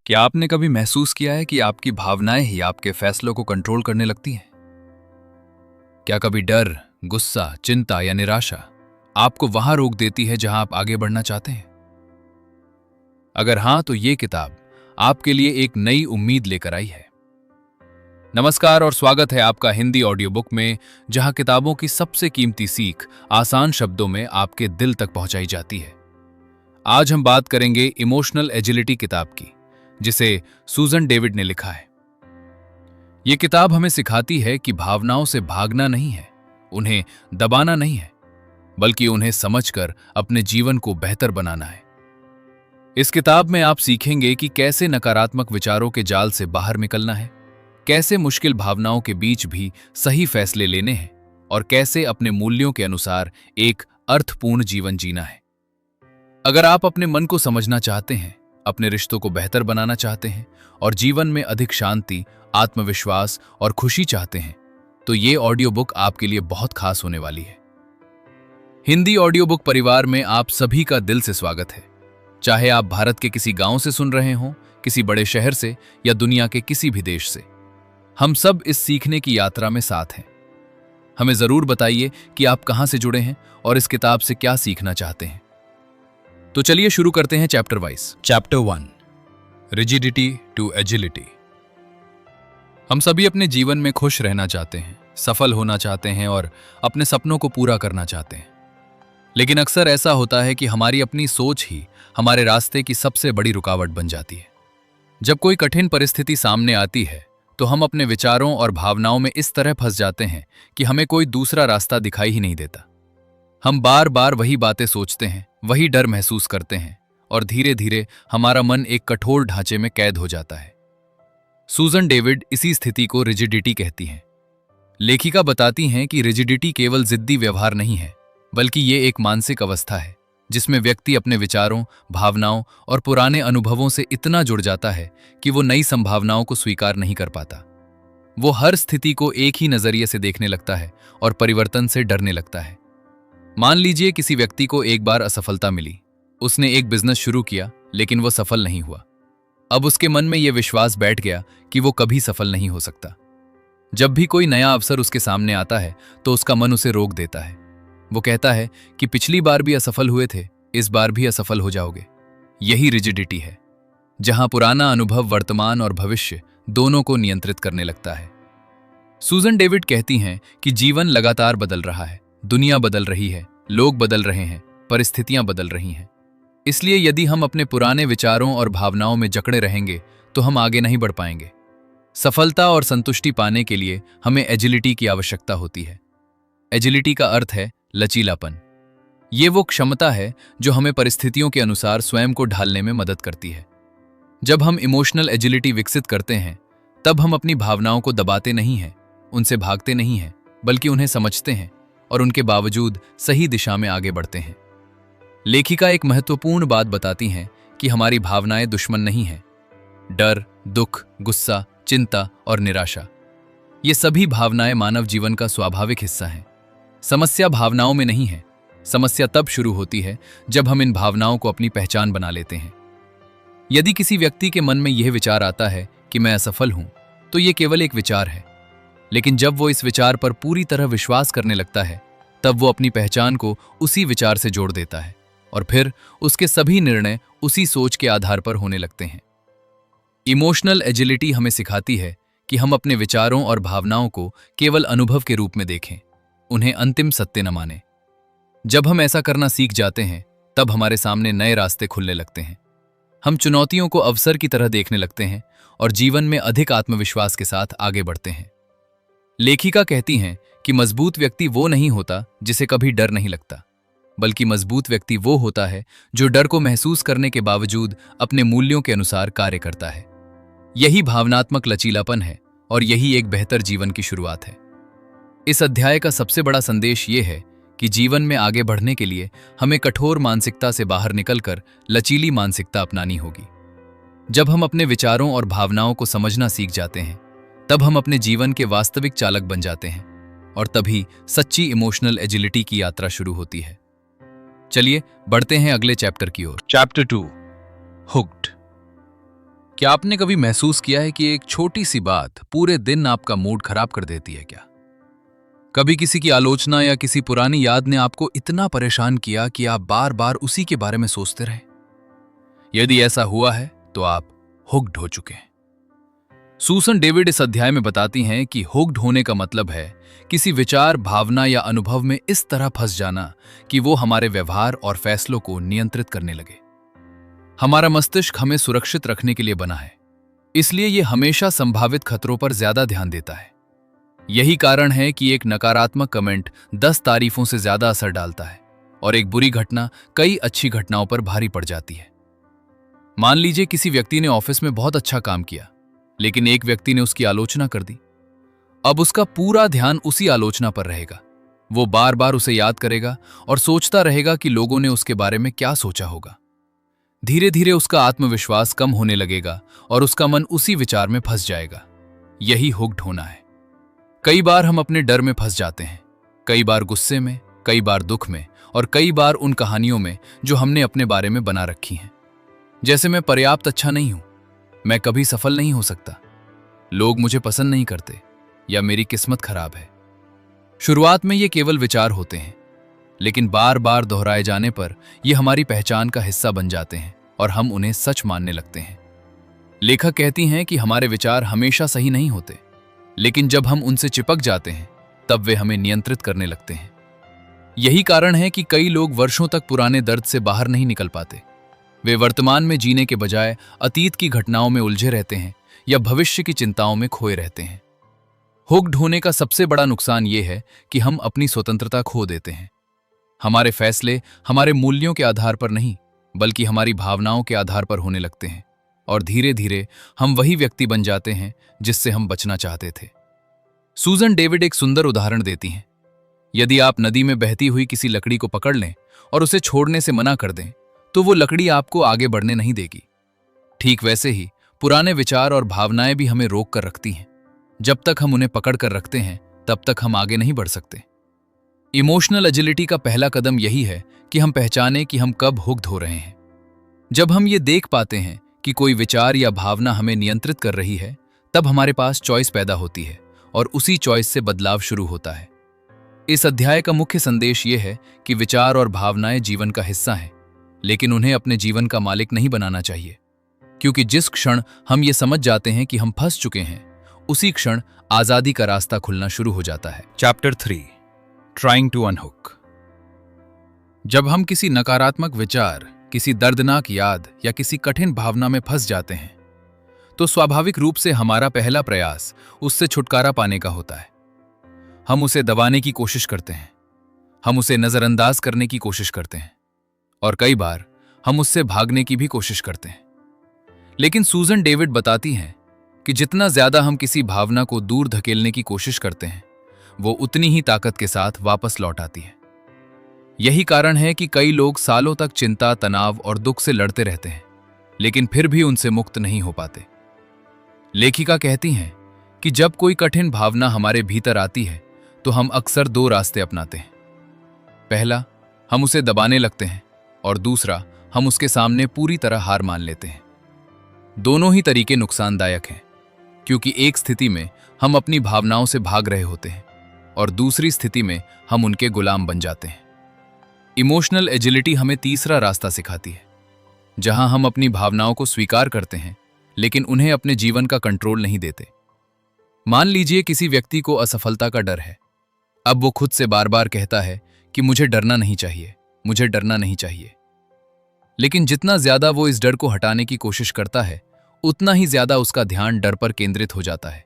क्या आपने कभी महसूस किया है कि आपकी भावनाएं ही आपके फैसलों को कंट्रोल करने लगती हैं? क्या कभी डर, गुस्सा, चिंता या निराशा आपको वहां रोक देती है जहां आप आगे बढ़ना चाहते हैं? अगर हां, तो ये किताब आपके लिए एक नई उम्मीद लेकर आई है। नमस्कार और स्वागत है आपका हिंदी ऑडियो बुक में, जहां किताबों की सबसे कीमती सीख आसान शब्दों में आपके दिल तक पहुंचाई जाती है। आज हम बात करेंगे इमोशनल एजिलिटी किताब की, जिसे सूजन डेविड ने लिखा है। यह किताब हमें सिखाती है कि भावनाओं से भागना नहीं है, उन्हें दबाना नहीं है, बल्कि उन्हें समझकर अपने जीवन को बेहतर बनाना है। इस किताब में आप सीखेंगे कि कैसे नकारात्मक विचारों के जाल से बाहर निकलना है, कैसे मुश्किल भावनाओं के बीच भी सही फैसले लेने हैं और कैसे अपने मूल्यों के अनुसार एक अर्थपूर्ण जीवन जीना है। अगर आप अपने मन को समझना चाहते हैं, अपने रिश्तों को बेहतर बनाना चाहते हैं और जीवन में अधिक शांति, आत्मविश्वास और खुशी चाहते हैं, तो ये ऑडियो बुक आपके लिए बहुत खास होने वाली है। हिंदी ऑडियो बुक परिवार में आप सभी का दिल से स्वागत है। चाहे आप भारत के किसी गांव से सुन रहे हों, किसी बड़े शहर से या दुनिया के किसी भी देश से, हम सब इस सीखने की यात्रा में साथ हैं। हमें जरूर बताइए कि आप कहां से जुड़े हैं और इस किताब से क्या सीखना चाहते हैं। तो चलिए शुरू करते हैं chapter wise. Chapter 1, rigidity to agility. हम सभी अपने जीवन में खुश रहना चाहते हैं, सफल होना चाहते हैं और अपने सपनों को पूरा करना चाहते हैं। लेकिन अक्सर ऐसा होता है कि हमारी अपनी सोच ही हमारे रास्ते की सबसे बड़ी रुकावट बन जाती है। जब कोई कठिन परिस्थिति सामने आती है, तो हम अपने विचारों और भावनाओं में इस तरह फंस जाते हैं कि हमें कोई दूसरा रास्ता दिखाई ही नहीं देता। हम बार बार वही बातें सोचते हैं, वही डर महसूस करते हैं और धीरे धीरे हमारा मन एक कठोर ढांचे में कैद हो जाता है। सूजन डेविड इसी स्थिति को रिजिडिटी कहती हैं। लेखिका बताती हैं कि रिजिडिटी केवल जिद्दी व्यवहार नहीं है, बल्कि ये एक मानसिक अवस्था है जिसमें व्यक्ति अपने विचारों, भावनाओं और पुराने अनुभवों से इतना जुड़ जाता है कि वो नई संभावनाओं को स्वीकार नहीं कर पाता। वो हर स्थिति को एक ही नजरिए से देखने लगता है और परिवर्तन से डरने लगता है। मान लीजिए किसी व्यक्ति को एक बार असफलता मिली। उसने एक बिजनेस शुरू किया, लेकिन वो सफल नहीं हुआ। अब उसके मन में यह विश्वास बैठ गया कि वो कभी सफल नहीं हो सकता। जब भी कोई नया अवसर उसके सामने आता है, तो उसका मन उसे रोक देता है। वो कहता है कि पिछली बार भी असफल हुए थे, इस बार भी असफल हो जाओगे। यही रिजिडिटी है, जहां पुराना अनुभव वर्तमान और भविष्य दोनों को नियंत्रित करने लगता है। सूजन डेविड कहती हैं कि जीवन लगातार बदल रहा है, दुनिया बदल रही है, लोग बदल रहे हैं, परिस्थितियां बदल रही हैं। इसलिए यदि हम अपने पुराने विचारों और भावनाओं में जकड़े रहेंगे, तो हम आगे नहीं बढ़ पाएंगे। सफलता और संतुष्टि पाने के लिए हमें एजिलिटी की आवश्यकता होती है। एजिलिटी का अर्थ है लचीलापन। ये वो क्षमता है जो हमें परिस्थितियों के अनुसार स्वयं को ढालने में मदद करती है। जब हम इमोशनल एजिलिटी विकसित करते हैं, तब हम अपनी भावनाओं को दबाते नहीं हैं, उनसे भागते नहीं हैं, बल्कि उन्हें समझते हैं और उनके बावजूद सही दिशा में आगे बढ़ते हैं। लेखिका एक महत्वपूर्ण बात बताती हैं कि हमारी भावनाएं दुश्मन नहीं हैं। डर, दुख, गुस्सा, चिंता और निराशा, ये सभी भावनाएं मानव जीवन का स्वाभाविक हिस्सा हैं। समस्या भावनाओं में नहीं है। समस्या तब शुरू होती है जब हम इन भावनाओं को अपनी पहचान बना लेते हैं। यदि किसी व्यक्ति के मन में यह विचार आता है कि मैं असफल हूं, तो यह केवल एक विचार है। लेकिन जब वो इस विचार पर पूरी तरह विश्वास करने लगता है, तब वो अपनी पहचान को उसी विचार से जोड़ देता है और फिर उसके सभी निर्णय उसी सोच के आधार पर होने लगते हैं। इमोशनल एजिलिटी हमें सिखाती है कि हम अपने विचारों और भावनाओं को केवल अनुभव के रूप में देखें, उन्हें अंतिम सत्य न मानें। जब हम ऐसा करना सीख जाते हैं, तब हमारे सामने नए रास्ते खुलने लगते हैं। हम चुनौतियों को अवसर की तरह देखने लगते हैं और जीवन में अधिक आत्मविश्वास के साथ आगे बढ़ते हैं। लेखिका कहती हैं कि मजबूत व्यक्ति वो नहीं होता जिसे कभी डर नहीं लगता, बल्कि मजबूत व्यक्ति वो होता है जो डर को महसूस करने के बावजूद अपने मूल्यों के अनुसार कार्य करता है। यही भावनात्मक लचीलापन है और यही एक बेहतर जीवन की शुरुआत है। इस अध्याय का सबसे बड़ा संदेश ये है कि जीवन में आगे बढ़ने के लिए हमें कठोर मानसिकता से बाहर निकलकर लचीली मानसिकता अपनानी होगी। जब हम अपने विचारों और भावनाओं को समझना सीख जाते हैं, तब हम अपने जीवन के वास्तविक चालक बन जाते हैं और तभी सच्ची इमोशनल एजिलिटी की यात्रा शुरू होती है। चलिए बढ़ते हैं अगले चैप्टर की ओर। Chapter 2, hooked. क्या आपने कभी महसूस किया है कि एक छोटी सी बात पूरे दिन आपका मूड खराब कर देती है क्या? कभी किसी की आलोचना या किसी पुरानी याद ने आपको इतना परेशान किया कि आप बार बार उसी के बारे में सोचते रहे? यदि ऐसा हुआ है तो आप हुक्ड हो चुके हैं। सूसन डेविड इस अध्याय में बताती हैं कि हुक्ड होने का मतलब है किसी विचार, भावना या अनुभव में इस तरह फंस जाना कि वो हमारे व्यवहार और फैसलों को नियंत्रित करने लगे। हमारा मस्तिष्क हमें सुरक्षित रखने के लिए बना है, इसलिए ये हमेशा संभावित खतरों पर ज्यादा ध्यान देता है। यही कारण है कि एक नकारात्मक कमेंट 10 तारीफों से ज्यादा असर डालता है और एक बुरी घटना कई अच्छी घटनाओं पर भारी पड़ जाती है। मान लीजिए किसी व्यक्ति ने ऑफिस में बहुत अच्छा काम किया, लेकिन एक व्यक्ति ने उसकी आलोचना कर दी। अब उसका पूरा ध्यान उसी आलोचना पर रहेगा। वो बार बार उसे याद करेगा और सोचता रहेगा कि लोगों ने उसके बारे में क्या सोचा होगा। धीरे धीरे उसका आत्मविश्वास कम होने लगेगा और उसका मन उसी विचार में फंस जाएगा। यही हुक्ड होना है। कई बार हम अपने डर में फंस जाते हैं, कई बार गुस्से में, कई बार दुख में और कई बार उन कहानियों में जो हमने अपने बारे में बना रखी हैं। जैसे मैं पर्याप्त अच्छा नहीं हूं, मैं कभी सफल नहीं हो सकता, लोग मुझे पसंद नहीं करते या मेरी किस्मत खराब है। शुरुआत में ये केवल विचार होते हैं, लेकिन बार बार दोहराए जाने पर ये हमारी पहचान का हिस्सा बन जाते हैं और हम उन्हें सच मानने लगते हैं। लेखक कहती हैं कि हमारे विचार हमेशा सही नहीं होते, लेकिन जब हम उनसे चिपक जाते हैं तब वे हमें नियंत्रित करने लगते हैं। यही कारण है कि कई लोग वर्षों तक पुराने दर्द से बाहर नहीं निकल पाते। वे वर्तमान में जीने के बजाय अतीत की घटनाओं में उलझे रहते हैं या भविष्य की चिंताओं में खोए रहते हैं। हुक्ड होने का सबसे बड़ा नुकसान यह है कि हम अपनी स्वतंत्रता खो देते हैं। हमारे फैसले हमारे मूल्यों के आधार पर नहीं, बल्कि हमारी भावनाओं के आधार पर होने लगते हैं और धीरे धीरे हम वही व्यक्ति बन जाते हैं जिससे हम बचना चाहते थे। सूजन डेविड एक सुंदर उदाहरण देती हैं। यदि आप नदी में बहती हुई किसी लकड़ी को पकड़ लें और उसे छोड़ने से मना कर दें, तो वो लकड़ी आपको आगे बढ़ने नहीं देगी। ठीक वैसे ही पुराने विचार और भावनाएं भी हमें रोक कर रखती हैं। जब तक हम उन्हें पकड़ कर रखते हैं, तब तक हम आगे नहीं बढ़ सकते। इमोशनल एजिलिटी का पहला कदम यही है कि हम पहचानें कि हम कब हुक्ड हो रहे हैं। जब हम ये देख पाते हैं कि कोई विचार या भावना हमें नियंत्रित कर रही है, तब हमारे पास चॉइस पैदा होती है और उसी चॉइस से बदलाव शुरू होता है। इस अध्याय का मुख्य संदेश ये है कि विचार और भावनाएं जीवन का हिस्सा हैं, लेकिन उन्हें अपने जीवन का मालिक नहीं बनाना चाहिए, क्योंकि जिस क्षण हम ये समझ जाते हैं कि हम फंस चुके हैं, उसी क्षण आजादी का रास्ता खुलना शुरू हो जाता है। Chapter 3, trying to unhook. जब हम किसी नकारात्मक विचार, किसी दर्दनाक याद या किसी कठिन भावना में फंस जाते हैं, तो स्वाभाविक रूप से हमारा पहला प्रयास उससे छुटकारा पाने का होता है। हम उसे दबाने की कोशिश करते हैं, हम उसे नजरअंदाज करने की कोशिश करते हैं और कई बार हम उससे भागने की भी कोशिश करते हैं। लेकिन सूजन डेविड बताती हैं कि जितना ज्यादा हम किसी भावना को दूर धकेलने की कोशिश करते हैं, वो उतनी ही ताकत के साथ वापस लौट आती है। यही कारण है कि कई लोग सालों तक चिंता, तनाव और दुख से लड़ते रहते हैं, लेकिन फिर भी उनसे मुक्त नहीं हो पाते। लेखिका कहती हैं कि जब कोई कठिन भावना हमारे भीतर आती है, तो हम अक्सर 2 रास्ते अपनाते हैं। पहला, हम उसे दबाने लगते हैं और दूसरा, हम उसके सामने पूरी तरह हार मान लेते हैं। दोनों ही तरीके नुकसानदायक हैं, क्योंकि एक स्थिति में हम अपनी भावनाओं से भाग रहे होते हैं और दूसरी स्थिति में हम उनके गुलाम बन जाते हैं। इमोशनल एजिलिटी हमें तीसरा रास्ता सिखाती है, जहां हम अपनी भावनाओं को स्वीकार करते हैं, लेकिन उन्हें अपने जीवन का कंट्रोल नहीं देते। मान लीजिए किसी व्यक्ति को असफलता का डर है। अब वो खुद से बार बार कहता है कि मुझे डरना नहीं चाहिए, मुझे डरना नहीं चाहिए। लेकिन जितना ज्यादा वो इस डर को हटाने की कोशिश करता है, उतना ही ज्यादा उसका ध्यान डर पर केंद्रित हो जाता है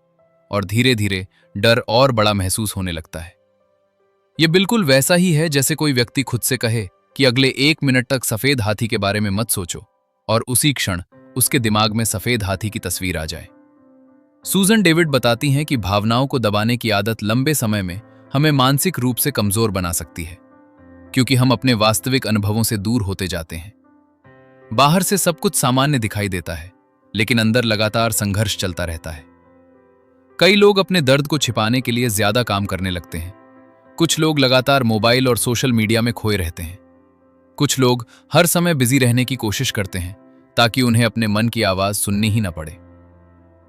और धीरे धीरे डर और बड़ा महसूस होने लगता है। यह बिल्कुल वैसा ही है जैसे कोई व्यक्ति खुद से कहे कि अगले 1 मिनट तक सफेद हाथी के बारे में मत सोचो, और उसी क्षण उसके दिमाग में सफेद हाथी की तस्वीर आ जाए। सूजन डेविड बताती हैं कि भावनाओं को दबाने की आदत लंबे समय में हमें मानसिक रूप से कमजोर बना सकती है, क्योंकि हम अपने वास्तविक अनुभवों से दूर होते जाते हैं। बाहर से सब कुछ सामान्य दिखाई देता है, लेकिन अंदर लगातार संघर्ष चलता रहता है। कई लोग अपने दर्द को छिपाने के लिए ज्यादा काम करने लगते हैं। कुछ लोग लगातार मोबाइल और सोशल मीडिया में खोए रहते हैं। कुछ लोग हर समय बिजी रहने की कोशिश करते हैं ताकि उन्हें अपने मन की आवाज सुननी ही न पड़े।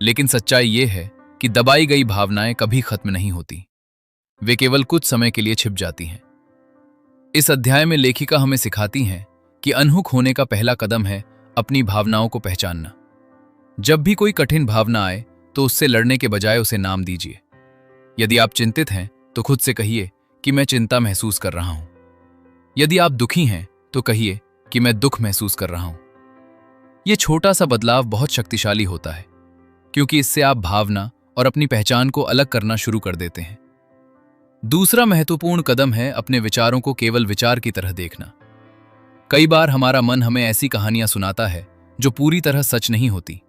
लेकिन सच्चाई ये है कि दबाई गई भावनाएं कभी खत्म नहीं होती, वे केवल कुछ समय के लिए छिप जाती हैं। इस अध्याय में लेखिका हमें सिखाती हैं कि अनहोक होने का पहला कदम है अपनी भावनाओं को पहचानना। जब भी कोई कठिन भावना आए तो उससे लड़ने के बजाय उसे नाम दीजिए। यदि आप चिंतित हैं तो खुद से कहिए कि मैं चिंता महसूस कर रहा हूं। यदि आप दुखी हैं तो कहिए कि मैं दुख महसूस कर रहा हूं। यह छोटा सा बदलाव बहुत शक्तिशाली होता है, क्योंकि इससे आप भावना और अपनी पहचान को अलग करना शुरू कर देते हैं। दूसरा महत्वपूर्ण कदम है अपने विचारों को केवल विचार की तरह देखना। कई बार हमारा मन हमें ऐसी कहानियां सुनाता है जो पूरी तरह सच नहीं होती,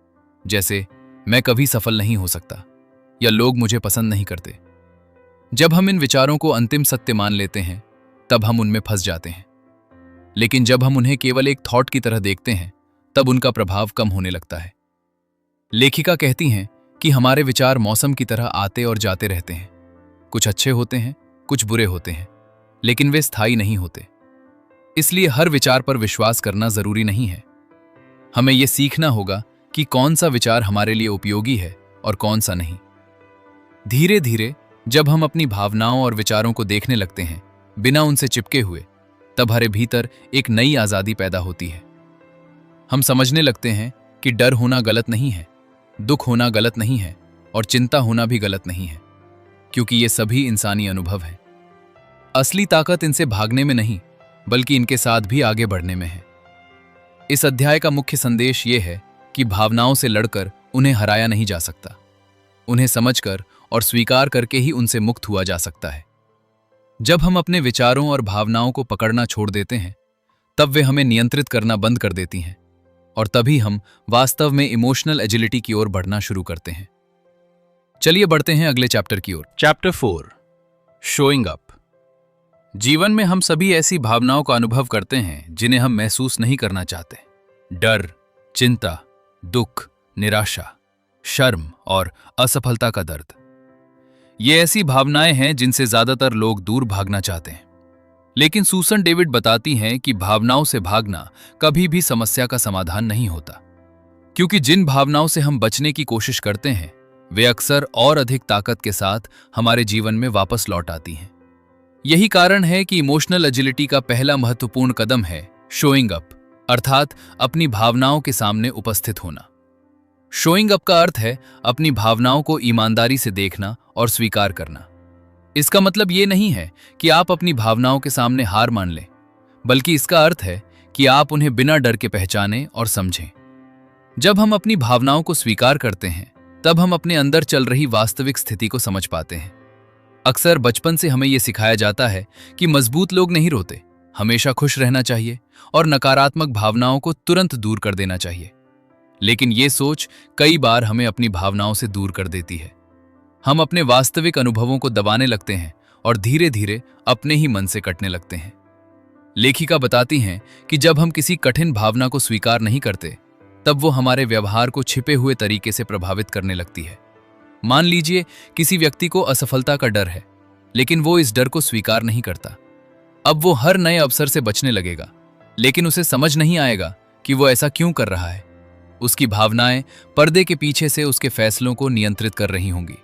जैसे मैं कभी सफल नहीं हो सकता या लोग मुझे पसंद नहीं करते। जब हम इन विचारों को अंतिम सत्य मान लेते हैं तब हम उनमें फंस जाते हैं। लेकिन जब हम उन्हें केवल एक थॉट की तरह देखते हैं तब उनका प्रभाव कम होने लगता है। लेखिका कहती हैं कि हमारे विचार मौसम की तरह आते और जाते रहते हैं। कुछ अच्छे होते हैं, कुछ बुरे होते हैं, लेकिन वे स्थायी नहीं होते। इसलिए हर विचार पर विश्वास करना जरूरी नहीं है। हमें यह सीखना होगा कि कौन सा विचार हमारे लिए उपयोगी है और कौन सा नहीं। धीरे धीरे जब हम अपनी भावनाओं और विचारों को देखने लगते हैं बिना उनसे चिपके हुए, तब हमारे भीतर एक नई आजादी पैदा होती है। हम समझने लगते हैं कि डर होना गलत नहीं है, दुख होना गलत नहीं है और चिंता होना भी गलत नहीं है, क्योंकि ये सभी इंसानी अनुभव हैं। असली ताकत इनसे भागने में नहीं, बल्कि इनके साथ भी आगे बढ़ने में है। इस अध्याय का मुख्य संदेश ये है कि भावनाओं से लड़कर उन्हें हराया नहीं जा सकता। उन्हें समझकर और स्वीकार करके ही उनसे मुक्त हुआ जा सकता है। जब हम अपने विचारों और भावनाओं को पकड़ना छोड़ देते हैं, तब वे हमें नियंत्रित करना बंद कर देती हैं और तभी हम वास्तव में इमोशनल एजिलिटी की ओर बढ़ना शुरू करते हैं। चलिए बढ़ते हैं अगले चैप्टर की ओर। Chapter 4, showing up. जीवन में हम सभी ऐसी भावनाओं का अनुभव करते हैं जिन्हें हम महसूस नहीं करना चाहते। डर, चिंता, दुख, निराशा, शर्म और असफलता का दर्द। ये ऐसी भावनाएं हैं जिनसे ज्यादातर लोग दूर भागना चाहते हैं। लेकिन सूसन डेविड बताती हैं कि भावनाओं से भागना कभी भी समस्या का समाधान नहीं होता, क्योंकि जिन भावनाओं से हम बचने की कोशिश करते हैं वे अक्सर और अधिक ताकत के साथ हमारे जीवन में वापस लौट आती हैं। यही कारण है कि इमोशनल एजिलिटी का पहला महत्वपूर्ण कदम है शोइंग अप, अर्थात अपनी भावनाओं के सामने उपस्थित होना। शोइंग अप का अर्थ है अपनी भावनाओं को ईमानदारी से देखना और स्वीकार करना। इसका मतलब ये नहीं है कि आप अपनी भावनाओं के सामने हार मान लें, बल्कि इसका अर्थ है कि आप उन्हें बिना डर के पहचानें और समझें। जब हम अपनी भावनाओं को स्वीकार करते हैं तब हम अपने अंदर चल रही वास्तविक स्थिति को समझ पाते हैं। अक्सर बचपन से हमें यह सिखाया जाता है कि मजबूत लोग नहीं रोते, हमेशा खुश रहना चाहिए और नकारात्मक भावनाओं को तुरंत दूर कर देना चाहिए। लेकिन ये सोच कई बार हमें अपनी भावनाओं से दूर कर देती है। हम अपने वास्तविक अनुभवों को दबाने लगते हैं और धीरे धीरे अपने ही मन से कटने लगते हैं। लेखिका बताती हैं कि जब हम किसी कठिन भावना को स्वीकार नहीं करते तब वो हमारे व्यवहार को छिपे हुए तरीके से प्रभावित करने लगती है। मान लीजिए किसी व्यक्ति को असफलता का डर है, लेकिन वो इस डर को स्वीकार नहीं करता। अब वो हर नए अवसर से बचने लगेगा, लेकिन उसे समझ नहीं आएगा कि वो ऐसा क्यों कर रहा है। उसकी भावनाएं पर्दे के पीछे से उसके फैसलों को नियंत्रित कर रही होंगी।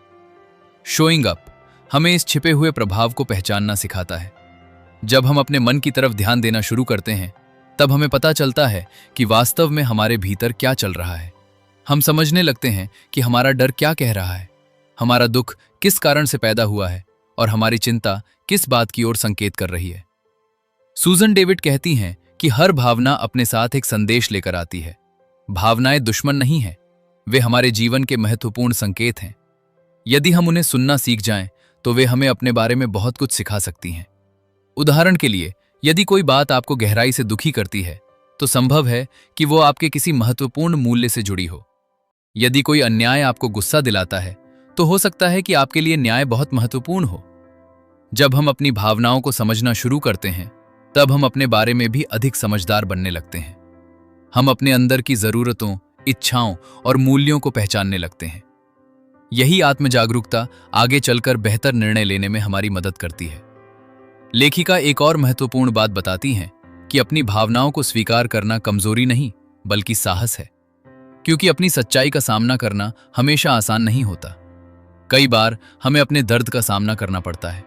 शोइंग अप हमें इस छिपे हुए प्रभाव को पहचानना सिखाता है। जब हम अपने मन की तरफ ध्यान देना शुरू करते हैं तब हमें पता चलता है कि वास्तव में हमारे भीतर क्या चल रहा है। हम समझने लगते हैं कि हमारा डर क्या कह रहा है, हमारा दुख किस कारण से पैदा हुआ है और हमारी चिंता किस बात की ओर संकेत कर रही है। सूजन डेविड कहती हैं कि हर भावना अपने साथ एक संदेश लेकर आती है। भावनाएं दुश्मन नहीं हैं, वे हमारे जीवन के महत्वपूर्ण संकेत हैं। यदि हम उन्हें सुनना सीख जाएं तो वे हमें अपने बारे में बहुत कुछ सिखा सकती हैं। उदाहरण के लिए, यदि कोई बात आपको गहराई से दुखी करती है तो संभव है कि वो आपके किसी महत्वपूर्ण मूल्य से जुड़ी हो। यदि कोई अन्याय आपको गुस्सा दिलाता है तो हो सकता है कि आपके लिए न्याय बहुत महत्वपूर्ण हो। जब हम अपनी भावनाओं को समझना शुरू करते हैं तब हम अपने बारे में भी अधिक समझदार बनने लगते हैं। हम अपने अंदर की जरूरतों, इच्छाओं और मूल्यों को पहचानने लगते हैं। यही आत्म जागरूकता आगे चलकर बेहतर निर्णय लेने में हमारी मदद करती है। लेखिका एक और महत्वपूर्ण बात बताती हैं कि अपनी भावनाओं को स्वीकार करना कमजोरी नहीं, बल्कि साहस है। क्योंकि अपनी सच्चाई का सामना करना हमेशा आसान नहीं होता। कई बार हमें अपने दर्द का सामना करना पड़ता है,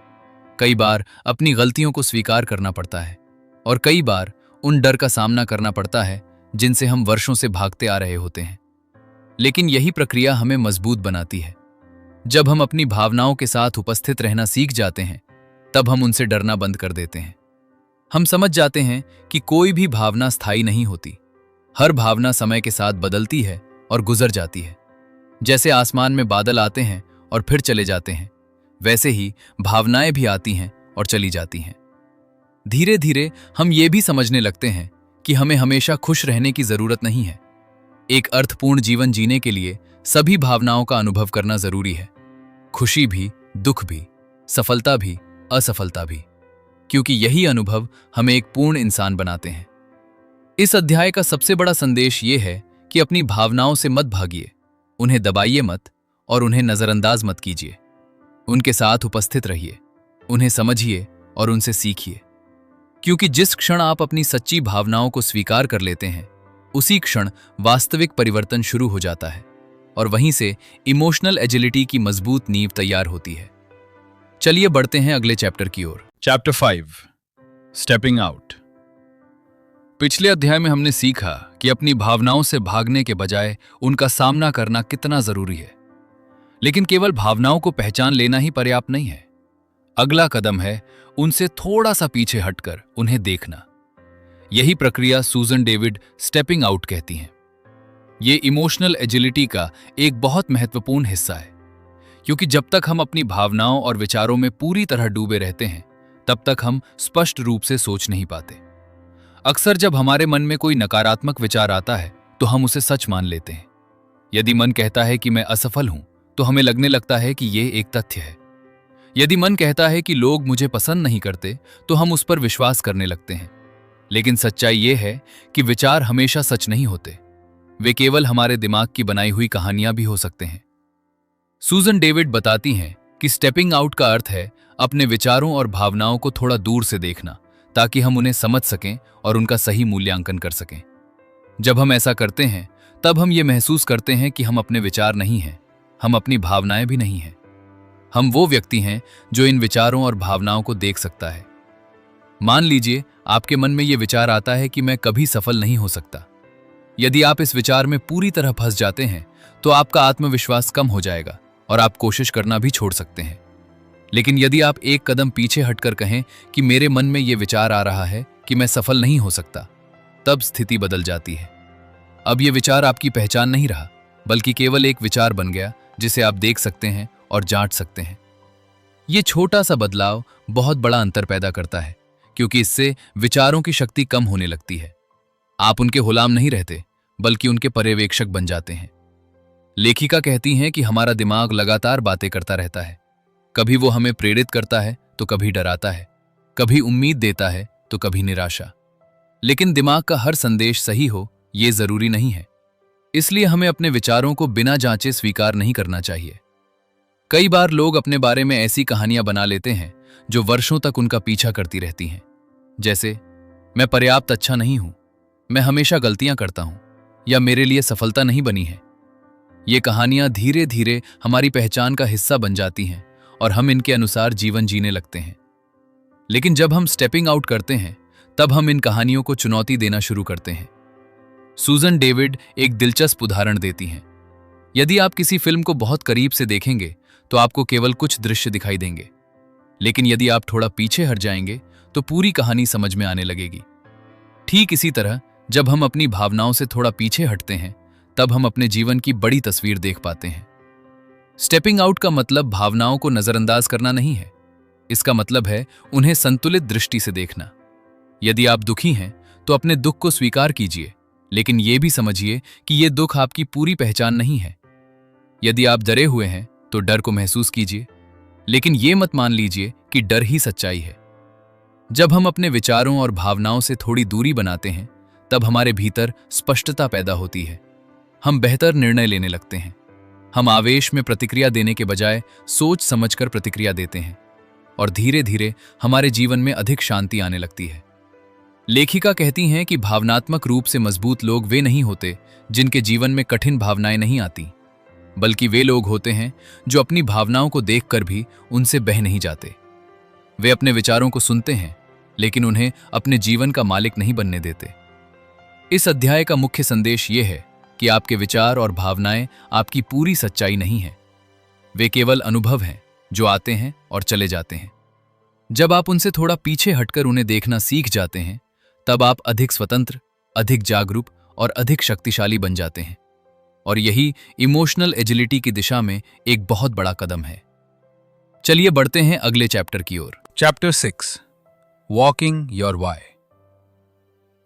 कई बार अपनी गलतियों को स्वीकार करना पड़ता है, और कई बार उन डर का सामना करना पड़ता है जिनसे हम वर्षों से भागते आ रहे होते हैं। लेकिन यही प्रक्रिया हमें मजबूत बनाती है। जब हम अपनी भावनाओं के साथ उपस्थित रहना सीख जाते हैं, तब हम उनसे डरना बंद कर देते हैं। हम समझ जाते हैं कि कोई भी भावना स्थायी नहीं होती। हर भावना समय के साथ बदलती है और गुजर जाती है। जैसे आसमान में बादल आते हैं और फिर चले जाते हैं, वैसे ही भावनाएं भी आती हैं और चली जाती हैं। धीरे धीरे हम ये भी समझने लगते हैं कि हमें हमेशा खुश रहने की जरूरत नहीं है। एक अर्थपूर्ण जीवन जीने के लिए सभी भावनाओं का अनुभव करना जरूरी है। खुशी भी, दुख भी, सफलता भी, असफलता भी, क्योंकि यही अनुभव हमें एक पूर्ण इंसान बनाते हैं। इस अध्याय का सबसे बड़ा संदेश ये है कि अपनी भावनाओं से मत भागिए, उन्हें दबाइए मत और उन्हें नजरअंदाज मत कीजिए। उनके साथ उपस्थित रहिए, उन्हें समझिए और उनसे सीखिए। क्योंकि जिस क्षण आप अपनी सच्ची भावनाओं को स्वीकार कर लेते हैं, उसी क्षण वास्तविक परिवर्तन शुरू हो जाता है और वहीं से इमोशनल एजिलिटी की मजबूत नींव तैयार होती है। चलिए बढ़ते हैं अगले चैप्टर की ओर। Chapter 5 stepping out. पिछले अध्याय में हमने सीखा कि अपनी भावनाओं से भागने के बजाय उनका सामना करना कितना जरूरी है। लेकिन केवल भावनाओं को पहचान लेना ही पर्याप्त नहीं है। अगला कदम है उनसे थोड़ा सा पीछे हटकर उन्हें देखना। यही प्रक्रिया सूजन डेविड स्टेपिंग आउट कहती हैं। ये इमोशनल एजिलिटी का एक बहुत महत्वपूर्ण हिस्सा है, क्योंकि जब तक हम अपनी भावनाओं और विचारों में पूरी तरह डूबे रहते हैं, तब तक हम स्पष्ट रूप से सोच नहीं पाते। अक्सर जब हमारे मन में कोई नकारात्मक विचार आता है, तो हम उसे सच मान लेते हैं। यदि मन कहता है कि मैं असफल हूं, तो हमें लगने लगता है कि यह एक तथ्य है। यदि मन कहता है कि लोग मुझे पसंद नहीं करते, तो हम उस पर विश्वास करने लगते हैं। लेकिन सच्चाई यह है कि विचार हमेशा सच नहीं होते। वे केवल हमारे दिमाग की बनाई हुई कहानियां भी हो सकते हैं। सूजन डेविड बताती हैं कि स्टेपिंग आउट का अर्थ है अपने विचारों और भावनाओं को थोड़ा दूर से देखना, ताकि हम उन्हें समझ सकें और उनका सही मूल्यांकन कर सकें। जब हम ऐसा करते हैं, तब हम ये महसूस करते हैं कि हम अपने विचार नहीं हैं, हम अपनी भावनाएं भी नहीं हैं। हम वो व्यक्ति हैं जो इन विचारों और भावनाओं को देख सकता है। मान लीजिए आपके मन में ये विचार आता है कि मैं कभी सफल नहीं हो सकता। यदि आप इस विचार में पूरी तरह फंस जाते हैं, तो आपका आत्मविश्वास कम हो जाएगा और आप कोशिश करना भी छोड़ सकते हैं। लेकिन यदि आप एक कदम पीछे हटकर कहें कि मेरे मन में ये विचार आ रहा है कि मैं सफल नहीं हो सकता, तब स्थिति बदल जाती है। अब ये विचार आपकी पहचान नहीं रहा, बल्कि केवल एक विचार बन गया जिसे आप देख सकते हैं और जांच सकते हैं। ये छोटा सा बदलाव बहुत बड़ा अंतर पैदा करता है, क्योंकि इससे विचारों की शक्ति कम होने लगती है। आप उनके गुलाम नहीं रहते, बल्कि उनके पर्यवेक्षक बन जाते हैं। लेखिका कहती हैं कि हमारा दिमाग लगातार बातें करता रहता है। कभी वो हमें प्रेरित करता है, तो कभी डराता है, कभी उम्मीद देता है, तो कभी निराशा। लेकिन दिमाग का हर संदेश सही हो, ये जरूरी नहीं है। इसलिए हमें अपने विचारों को बिना जांचे स्वीकार नहीं करना चाहिए। कई बार लोग अपने बारे में ऐसी कहानियां बना लेते हैं जो वर्षों तक उनका पीछा करती रहती हैं। जैसे, मैं पर्याप्त अच्छा नहीं हूं, मैं हमेशा गलतियां करता हूं, या मेरे लिए सफलता नहीं बनी है। ये कहानियां धीरे धीरे हमारी पहचान का हिस्सा बन जाती हैं और हम इनके अनुसार जीवन जीने लगते हैं। लेकिन जब हम स्टेपिंग आउट करते हैं, तब हम इन कहानियों को चुनौती देना शुरू करते हैं। सूजन डेविड एक दिलचस्प उदाहरण देती हैं। यदि आप किसी फिल्म को बहुत करीब से देखेंगे, तो आपको केवल कुछ दृश्य दिखाई देंगे। लेकिन यदि आप थोड़ा पीछे हट जाएंगे, तो पूरी कहानी समझ में आने लगेगी। ठीक इसी तरह जब हम अपनी भावनाओं से थोड़ा पीछे हटते हैं, तब हम अपने जीवन की बड़ी तस्वीर देख पाते हैं। स्टेपिंग आउट का मतलब भावनाओं को नजरअंदाज करना नहीं है। इसका मतलब है उन्हें संतुलित दृष्टि से देखना। यदि आप दुखी हैं, तो अपने दुख को स्वीकार कीजिए, लेकिन यह भी समझिए कि यह दुख आपकी पूरी पहचान नहीं है। यदि आप डरे हुए हैं, तो डर को महसूस कीजिए, लेकिन यह मत मान लीजिए कि डर ही सच्चाई है। जब हम अपने विचारों और भावनाओं से थोड़ी दूरी बनाते हैं, तब हमारे भीतर स्पष्टता पैदा होती है। हम बेहतर निर्णय लेने लगते हैं। हम आवेश में प्रतिक्रिया देने के बजाय सोच समझकर प्रतिक्रिया देते हैं, और धीरे धीरे हमारे जीवन में अधिक शांति आने लगती है। लेखिका कहती हैं कि भावनात्मक रूप से मजबूत लोग वे नहीं होते जिनके जीवन में कठिन भावनाएं नहीं आती, बल्कि वे लोग होते हैं जो अपनी भावनाओं को देखकर भी उनसे बह नहीं जाते। वे अपने विचारों को सुनते हैं, लेकिन उन्हें अपने जीवन का मालिक नहीं बनने देते। इस अध्याय का मुख्य संदेश ये है कि आपके विचार और भावनाएं आपकी पूरी सच्चाई नहीं हैं। वे केवल अनुभव हैं जो आते हैं और चले जाते हैं। जब आप उनसे थोड़ा पीछे हटकर उन्हें देखना सीख जाते हैं, तब आप अधिक स्वतंत्र, अधिक जागरूक और अधिक शक्तिशाली बन जाते हैं। और यही इमोशनल एजिलिटी की दिशा में एक बहुत बड़ा कदम है। चलिए बढ़ते हैं अगले चैप्टर की ओर। Chapter 6 Walking Your Why.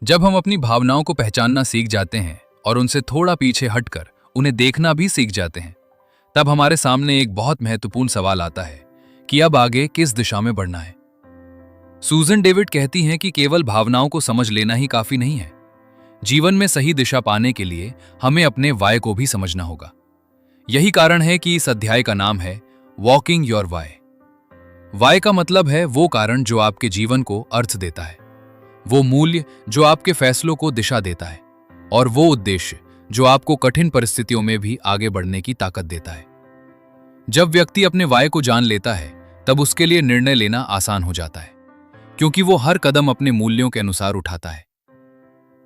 जब हम अपनी भावनाओं को पहचानना सीख जाते हैं और उनसे थोड़ा पीछे हटकर उन्हें देखना भी सीख जाते हैं, तब हमारे सामने एक बहुत महत्वपूर्ण सवाल आता है कि अब आगे किस दिशा में बढ़ना है। सूजन डेविड कहती हैं कि केवल भावनाओं को समझ लेना ही काफी नहीं है। जीवन में सही दिशा पाने के लिए हमें अपने वाय को भी समझना होगा। यही कारण है कि इस अध्याय का नाम है वॉकिंग योर वाय। वाय का मतलब है वो कारण जो आपके जीवन को अर्थ देता है, वो मूल्य जो आपके फैसलों को दिशा देता है, और वो उद्देश्य जो आपको कठिन परिस्थितियों में भी आगे बढ़ने की ताकत देता है। जब व्यक्ति अपने वाय को जान लेता है, तब उसके लिए निर्णय लेना आसान हो जाता है, क्योंकि वो हर कदम अपने मूल्यों के अनुसार उठाता है।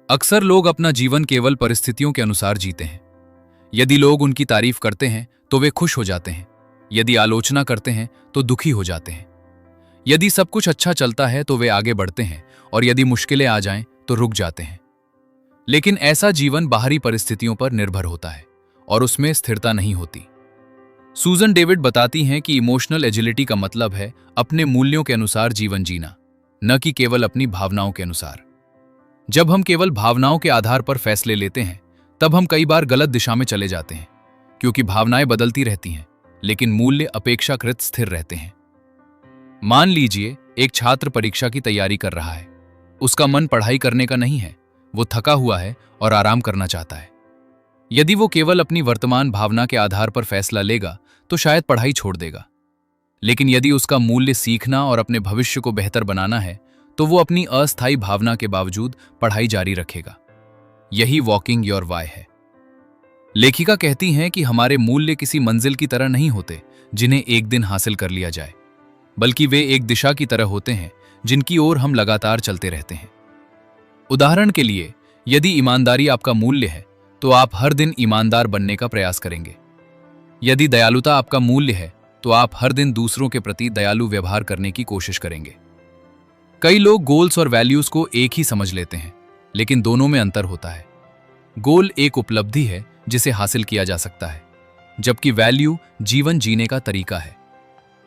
अक्सर लोग अपना जीवन केवल परिस्थितियों के अनुसार जीते हैं। यदि लोग उनकी तारीफ करते हैं तो वे खुश हो जाते हैं, यदि आलोचना करते हैं तो दुखी हो जाते हैं। यदि सब कुछ अच्छा चलता है तो वे आगे बढ़ते हैं, और यदि मुश्किलें आ जाएं तो रुक जाते हैं। लेकिन ऐसा जीवन बाहरी परिस्थितियों पर निर्भर होता है और उसमें स्थिरता नहीं होती। सूजन डेविड बताती हैं कि इमोशनल एजिलिटी का मतलब है अपने मूल्यों के अनुसार जीवन जीना, न कि केवल अपनी भावनाओं के अनुसार। जब हम केवल भावनाओं के आधार पर फैसले लेते हैं, तब हम कई बार गलत दिशा में चले जाते हैं, क्योंकि भावनाएं बदलती रहती हैं, लेकिन मूल्य अपेक्षाकृत स्थिर रहते हैं। मान लीजिए एक छात्र परीक्षा की तैयारी कर रहा है। उसका मन पढ़ाई करने का नहीं है, वो थका हुआ है और आराम करना चाहता है। यदि वो केवल अपनी वर्तमान भावना के आधार पर फैसला लेगा तो शायद पढ़ाई छोड़ देगा। लेकिन यदि उसका मूल्य सीखना और अपने भविष्य को बेहतर बनाना है, तो वो अपनी अस्थायी भावना के बावजूद पढ़ाई जारी रखेगा। यही वॉकिंग योर वाय है। लेखिका कहती हैं कि हमारे मूल्य किसी मंजिल की तरह नहीं होते जिन्हें एक दिन हासिल कर लिया जाए, बल्कि वे एक दिशा की तरह होते हैं जिनकी ओर हम लगातार चलते रहते हैं। उदाहरण के लिए, यदि ईमानदारी आपका मूल्य है तो आप हर दिन ईमानदार बनने का प्रयास करेंगे। यदि दयालुता आपका मूल्य है तो आप हर दिन दूसरों के प्रति दयालु व्यवहार करने की कोशिश करेंगे। कई लोग गोल्स और वैल्यूज को एक ही समझ लेते हैं, लेकिन दोनों में अंतर होता है। गोल एक उपलब्धि है जिसे हासिल किया जा सकता है, जबकि वैल्यू जीवन जीने का तरीका है।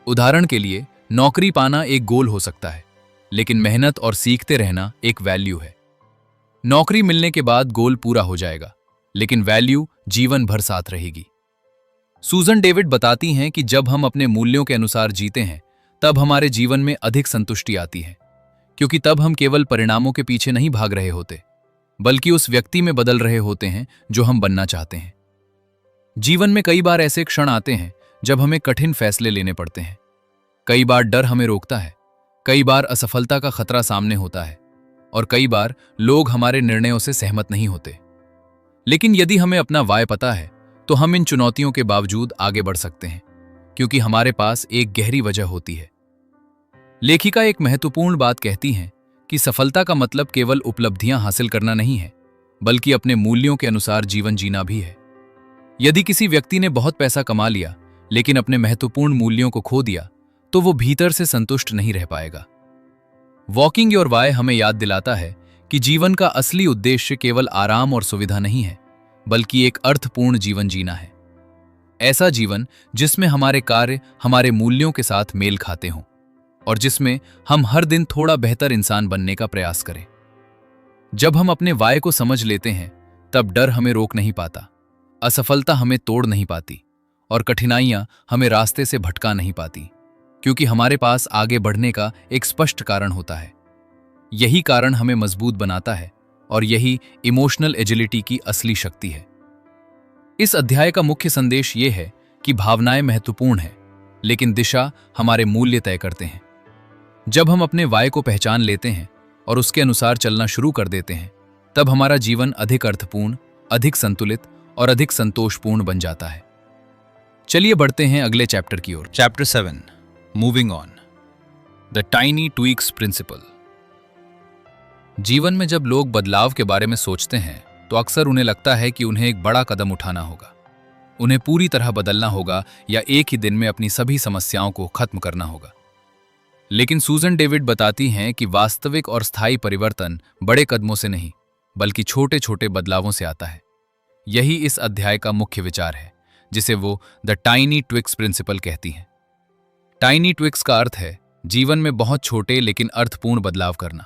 उदाहरण के लिए, नौकरी पाना एक गोल हो सकता है, लेकिन मेहनत और सीखते रहना एक वैल्यू है। नौकरी मिलने के बाद गोल पूरा हो जाएगा, लेकिन वैल्यू जीवन भर साथ रहेगी। सूजन डेविड बताती हैं कि जब हम अपने मूल्यों के अनुसार जीते हैं, तब हमारे जीवन में अधिक संतुष्टि आती है, क्योंकि तब हम केवल परिणामों के पीछे नहीं भाग रहे होते, बल्कि उस व्यक्ति में बदल रहे होते हैं जो हम बनना चाहते हैं। जीवन में कई बार ऐसे क्षण आते हैं जब हमें कठिन फैसले लेने पड़ते हैं। कई बार डर हमें रोकता है, कई बार असफलता का खतरा सामने होता है, और कई बार लोग हमारे निर्णयों से सहमत नहीं होते। लेकिन यदि हमें अपना वाय पता है, तो हम इन चुनौतियों के बावजूद आगे बढ़ सकते हैं, क्योंकि हमारे पास एक गहरी वजह होती है। लेखिका एक महत्वपूर्ण बात कहती हैं कि सफलता का मतलब केवल उपलब्धियां हासिल करना नहीं है, बल्कि अपने मूल्यों के अनुसार जीवन जीना भी है। यदि किसी व्यक्ति ने बहुत पैसा कमा लिया, लेकिन अपने महत्वपूर्ण मूल्यों को खो दिया, तो वो भीतर से संतुष्ट नहीं रह पाएगा। वॉकिंग योर वाय हमें याद दिलाता है कि जीवन का असली उद्देश्य केवल आराम और सुविधा नहीं है, बल्कि एक अर्थपूर्ण जीवन जीना है। ऐसा जीवन जिसमें हमारे कार्य हमारे मूल्यों के साथ मेल खाते हों, और जिसमें हम हर दिन थोड़ा बेहतर इंसान बनने का प्रयास करें। जब हम अपने वाय को समझ लेते हैं, तब डर हमें रोक नहीं पाता, असफलता हमें तोड़ नहीं पाती, और कठिनाइयां हमें रास्ते से भटका नहीं पाती, क्योंकि हमारे पास आगे बढ़ने का एक स्पष्ट कारण होता है। यही कारण हमें मजबूत बनाता है, और यही इमोशनल एजिलिटी की असली शक्ति है। इस अध्याय का मुख्य संदेश ये है कि भावनाएं महत्वपूर्ण हैं, लेकिन दिशा हमारे मूल्य तय करते हैं। जब हम अपने वाय को पहचान लेते हैं और उसके अनुसार चलना शुरू कर देते हैं, तब हमारा जीवन अधिक अर्थपूर्ण, अधिक संतुलित और अधिक संतोषपूर्ण बन जाता है। चलिए बढ़ते हैं अगले चैप्टर की ओर। Chapter 7 Moving On. The tiny tweaks principle. जीवन में जब लोग बदलाव के बारे में सोचते हैं तो अक्सर उन्हें लगता है कि उन्हें एक बड़ा कदम उठाना होगा, उन्हें पूरी तरह बदलना होगा या एक ही दिन में अपनी सभी समस्याओं को खत्म करना होगा। लेकिन सूजन डेविड बताती हैं कि वास्तविक और स्थायी परिवर्तन बड़े कदमों से नहीं, बल्कि छोटे छोटे बदलावों से आता है। यही इस अध्याय का मुख्य विचार है, जिसे वो द टाइनी ट्विक्स प्रिंसिपल कहती हैं। टाइनी ट्विक्स का अर्थ है जीवन में बहुत छोटे लेकिन अर्थपूर्ण बदलाव करना।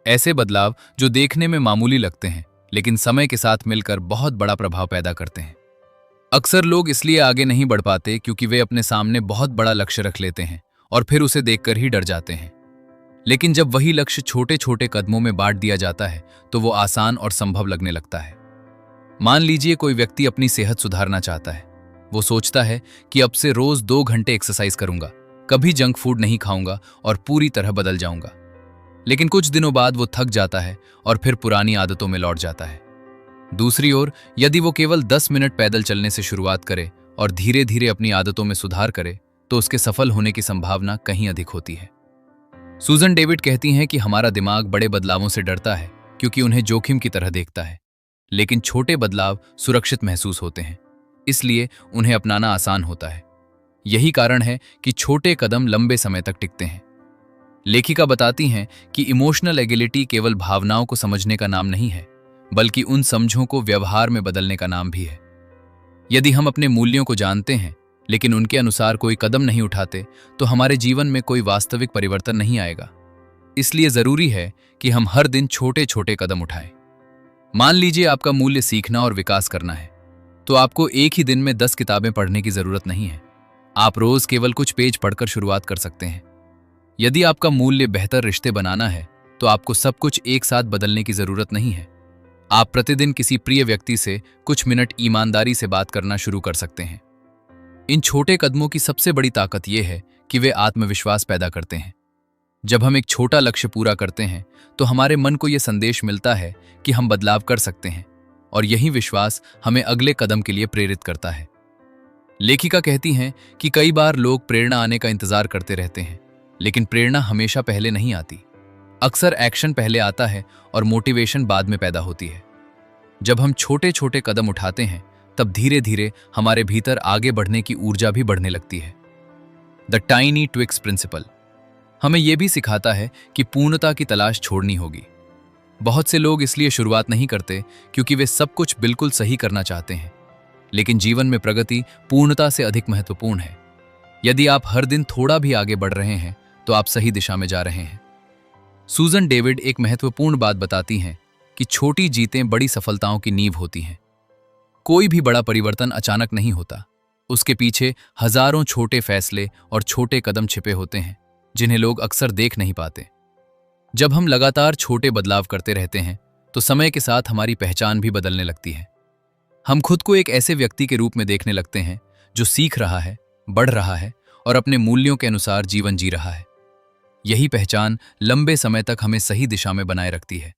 ऐसे बदलाव जो देखने में मामूली लगते हैं लेकिन समय के साथ मिलकर बहुत बड़ा प्रभाव पैदा करते हैं। अक्सर लोग इसलिए आगे नहीं बढ़ पाते क्योंकि वे अपने सामने बहुत बड़ा लक्ष्य रख लेते हैं और फिर उसे देखकर ही डर जाते हैं। लेकिन जब वही लक्ष्य छोटे छोटे कदमों में बांट दिया जाता है तो वो आसान और संभव लगने लगता है। मान लीजिए कोई व्यक्ति अपनी सेहत सुधारना चाहता है। वो सोचता है कि अब से रोज 2 घंटे एक्सरसाइज करूंगा, कभी जंक फूड नहीं खाऊंगा और पूरी तरह बदल जाऊंगा। लेकिन कुछ दिनों बाद वो थक जाता है और फिर पुरानी आदतों में लौट जाता है। दूसरी ओर यदि वो केवल 10 मिनट पैदल चलने से शुरुआत करे और धीरे धीरे अपनी आदतों में सुधार करे तो उसके सफल होने की संभावना कहीं अधिक होती है। सूजन डेविड कहती हैं कि हमारा दिमाग बड़े बदलावों से डरता है क्योंकि उन्हें जोखिम की तरह देखता है, लेकिन छोटे बदलाव सुरक्षित महसूस होते हैं, इसलिए उन्हें अपनाना आसान होता है। यही कारण है कि छोटे कदम लंबे समय तक टिकते हैं। लेखिका बताती हैं कि इमोशनल एगिलिटी केवल भावनाओं को समझने का नाम नहीं है, बल्कि उन समझों को व्यवहार में बदलने का नाम भी है। यदि हम अपने मूल्यों को जानते हैं लेकिन उनके अनुसार कोई कदम नहीं उठाते तो हमारे जीवन में कोई वास्तविक परिवर्तन नहीं आएगा। इसलिए जरूरी है कि हम हर दिन छोटे छोटे कदम उठाएं। मान लीजिए आपका मूल्य सीखना और विकास करना है, तो आपको एक ही दिन में 10 किताबें पढ़ने की जरूरत नहीं है। आप रोज केवल कुछ पेज पढ़कर शुरुआत कर सकते हैं। यदि आपका मूल्य बेहतर रिश्ते बनाना है तो आपको सब कुछ एक साथ बदलने की जरूरत नहीं है। आप प्रतिदिन किसी प्रिय व्यक्ति से कुछ मिनट ईमानदारी से बात करना शुरू कर सकते हैं। इन छोटे कदमों की सबसे बड़ी ताकत यह है कि वे आत्मविश्वास पैदा करते हैं। जब हम एक छोटा लक्ष्य पूरा करते हैं तो हमारे मन को यह संदेश मिलता है कि हम बदलाव कर सकते हैं, और यही विश्वास हमें अगले कदम के लिए प्रेरित करता है। लेखिका कहती हैं कि कई बार लोग प्रेरणा आने का इंतजार करते रहते हैं, लेकिन प्रेरणा हमेशा पहले नहीं आती। अक्सर एक्शन पहले आता है और मोटिवेशन बाद में पैदा होती है। जब हम छोटे छोटे कदम उठाते हैं तब धीरे धीरे हमारे भीतर आगे बढ़ने की ऊर्जा भी बढ़ने लगती है। द टाइनी ट्विक्स प्रिंसिपल हमें यह भी सिखाता है कि पूर्णता की तलाश छोड़नी होगी। बहुत से लोग इसलिए शुरुआत नहीं करते क्योंकि वे सब कुछ बिल्कुल सही करना चाहते हैं, लेकिन जीवन में प्रगति पूर्णता से अधिक महत्वपूर्ण है। यदि आप हर दिन थोड़ा भी आगे बढ़ रहे हैं तो आप सही दिशा में जा रहे हैं। सूजन डेविड एक महत्वपूर्ण बात बताती हैं कि छोटी जीतें बड़ी सफलताओं की नींव होती हैं। कोई भी बड़ा परिवर्तन अचानक नहीं होता, उसके पीछे हजारों छोटे फैसले और छोटे कदम छिपे होते हैं जिन्हें लोग अक्सर देख नहीं पाते। जब हम लगातार छोटे बदलाव करते रहते हैं तो समय के साथ हमारी पहचान भी बदलने लगती है। हम खुद को एक ऐसे व्यक्ति के रूप में देखने लगते हैं जो सीख रहा है, बढ़ रहा है और अपने मूल्यों के अनुसार जीवन जी रहा है। यही पहचान लंबे समय तक हमें सही दिशा में बनाए रखती है।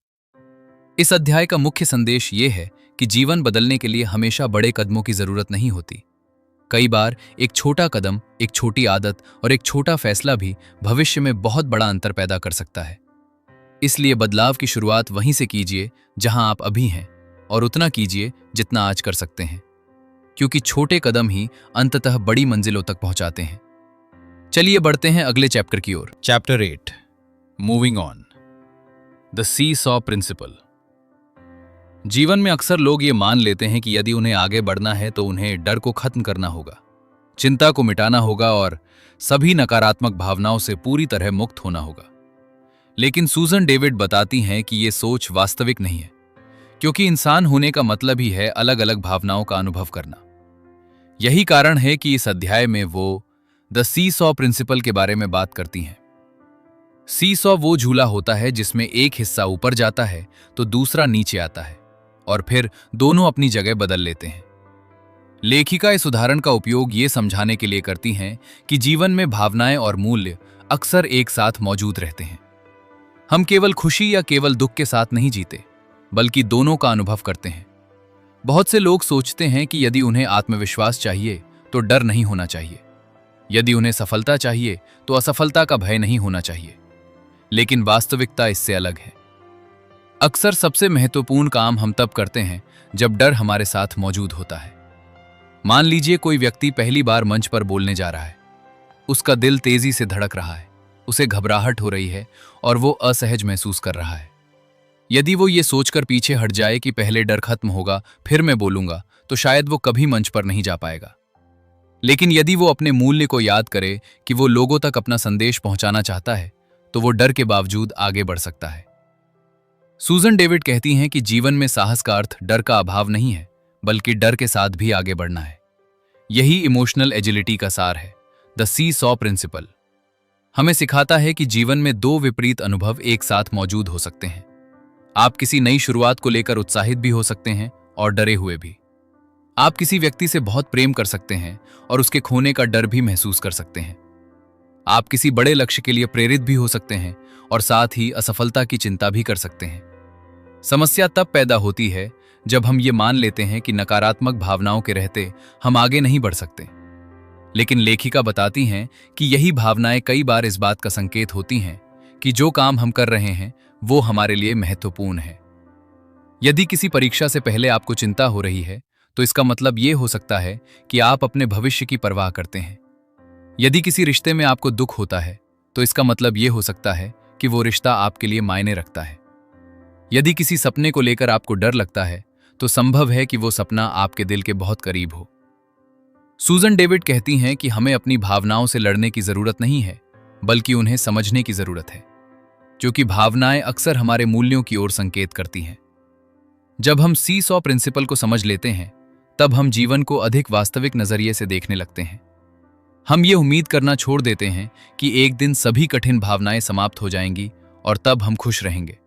इस अध्याय का मुख्य संदेश ये है कि जीवन बदलने के लिए हमेशा बड़े कदमों की जरूरत नहीं होती। कई बार एक छोटा कदम, एक छोटी आदत और एक छोटा फैसला भी भविष्य में बहुत बड़ा अंतर पैदा कर सकता है। इसलिए बदलाव की शुरुआत वहीं से कीजिए जहां आप अभी हैं, और उतना कीजिए जितना आज कर सकते हैं, क्योंकि छोटे कदम ही अंततः बड़ी मंजिलों तक पहुंचाते हैं। चलिए बढ़ते हैं अगले चैप्टर की ओर। Chapter 8 Moving On. The seesaw principle. जीवन में अक्सर लोग ये मान लेते हैं कि यदि उन्हें आगे बढ़ना है तो उन्हें डर को खत्म करना होगा, चिंता को मिटाना होगा और सभी नकारात्मक भावनाओं से पूरी तरह मुक्त होना होगा। लेकिन सूजन डेविड बताती हैं कि ये सोच वास्तविक नहीं है, क्योंकि इंसान होने का मतलब ही है अलग अलग भावनाओं का अनुभव करना। यही कारण है कि इस अध्याय में वो द सी-सॉ प्रिंसिपल के बारे में बात करती हैं। सी-सॉ वो झूला होता है जिसमें एक हिस्सा ऊपर जाता है तो दूसरा नीचे आता है, और फिर दोनों अपनी जगह बदल लेते हैं। लेखिका इस उदाहरण का उपयोग ये समझाने के लिए करती हैं कि जीवन में भावनाएं और मूल्य अक्सर एक साथ मौजूद रहते हैं। हम केवल खुशी या केवल दुख के साथ नहीं जीते, बल्कि दोनों का अनुभव करते हैं। बहुत से लोग सोचते हैं कि यदि उन्हें आत्मविश्वास चाहिए तो डर नहीं होना चाहिए, यदि उन्हें सफलता चाहिए तो असफलता का भय नहीं होना चाहिए। लेकिन वास्तविकता इससे अलग है। अक्सर सबसे महत्वपूर्ण काम हम तब करते हैं जब डर हमारे साथ मौजूद होता है। मान लीजिए कोई व्यक्ति पहली बार मंच पर बोलने जा रहा है। उसका दिल तेजी से धड़क रहा है, उसे घबराहट हो रही है और वो असहज महसूस कर रहा है। यदि वो ये सोचकर पीछे हट जाए कि पहले डर खत्म होगा फिर मैं बोलूंगा, तो शायद वो कभी मंच पर नहीं जा पाएगा। लेकिन यदि वो अपने मूल्य को याद करे कि वो लोगों तक अपना संदेश पहुंचाना चाहता है, तो वो डर के बावजूद आगे बढ़ सकता है। सूजन डेविड कहती हैं कि जीवन में साहस का अर्थ डर का अभाव नहीं है, बल्कि डर के साथ भी आगे बढ़ना है। यही इमोशनल एजिलिटी का सार है, द सी सॉ प्रिंसिपल। हमें सिखाता है कि जीवन में दो विपरीत अनुभव एक साथ मौजूद हो सकते हैं। आप किसी नई शुरुआत को लेकर उत्साहित भी हो सकते हैं और डरे हुए भी। आप किसी व्यक्ति से बहुत प्रेम कर सकते हैं और उसके खोने का डर भी महसूस कर सकते हैं। आप किसी बड़े लक्ष्य के लिए प्रेरित भी हो सकते हैं और साथ ही असफलता की चिंता भी कर सकते हैं। समस्या तब पैदा होती है जब हम ये मान लेते हैं कि नकारात्मक भावनाओं के रहते हम आगे नहीं बढ़ सकते। लेकिन लेखिका बताती हैं कि यही भावनाएं कई बार इस बात का संकेत होती हैं कि जो काम हम कर रहे हैं वो हमारे लिए महत्वपूर्ण है। यदि किसी परीक्षा से पहले आपको चिंता हो रही है, तो इसका मतलब ये हो सकता है कि आप अपने भविष्य की परवाह करते हैं। यदि किसी रिश्ते में आपको दुख होता है, तो इसका मतलब ये हो सकता है कि वो रिश्ता आपके लिए मायने रखता है। यदि किसी सपने को लेकर आपको डर लगता है, तो संभव है कि वो सपना आपके दिल के बहुत करीब हो। सूजन डेविड कहती हैं कि हमें अपनी भावनाओं से लड़ने की जरूरत नहीं है, बल्कि उन्हें समझने की जरूरत है, क्योंकि भावनाएं अक्सर हमारे मूल्यों की ओर संकेत करती हैं। जब हम सी सॉ प्रिंसिपल को समझ लेते हैं, तब हम जीवन को अधिक वास्तविक नजरिए से देखने लगते हैं। हम ये उम्मीद करना छोड़ देते हैं कि एक दिन सभी कठिन भावनाएं समाप्त हो जाएंगी और तब हम खुश रहेंगे।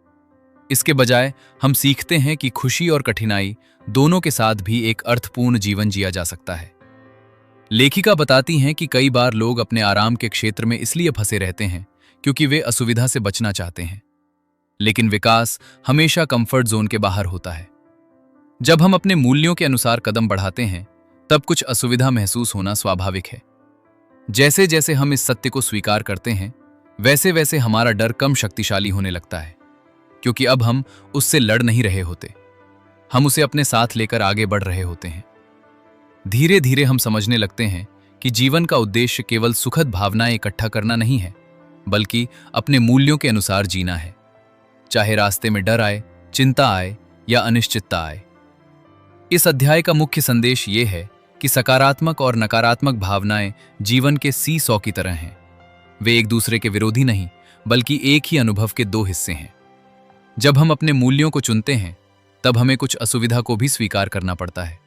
इसके बजाय हम सीखते हैं कि खुशी और कठिनाई दोनों के साथ भी एक अर्थपूर्ण जीवन जिया जा सकता है। लेखिका बताती हैं कि कई बार लोग अपने आराम के क्षेत्र में इसलिए फंसे रहते हैं क्योंकि वे असुविधा से बचना चाहते हैं। लेकिन विकास हमेशा कंफर्ट जोन के बाहर होता है। जब हम अपने मूल्यों के अनुसार कदम बढ़ाते हैं, तब कुछ असुविधा महसूस होना स्वाभाविक है। जैसे जैसे हम इस सत्य को स्वीकार करते हैं, वैसे वैसे हमारा डर कम शक्तिशाली होने लगता है, क्योंकि अब हम उससे लड़ नहीं रहे होते, हम उसे अपने साथ लेकर आगे बढ़ रहे होते हैं। धीरे धीरे हम समझने लगते हैं कि जीवन का उद्देश्य केवल सुखद भावनाएं इकट्ठा करना नहीं है, बल्कि अपने मूल्यों के अनुसार जीना है, चाहे रास्ते में डर आए, चिंता आए या अनिश्चितता आए। इस अध्याय का मुख्य संदेश ये है कि सकारात्मक और नकारात्मक भावनाएं जीवन के सी सॉ की तरह हैं। वे एक दूसरे के विरोधी नहीं, बल्कि एक ही अनुभव के दो हिस्से हैं। जब हम अपने मूल्यों को चुनते हैं, तब हमें कुछ असुविधा को भी स्वीकार करना पड़ता है,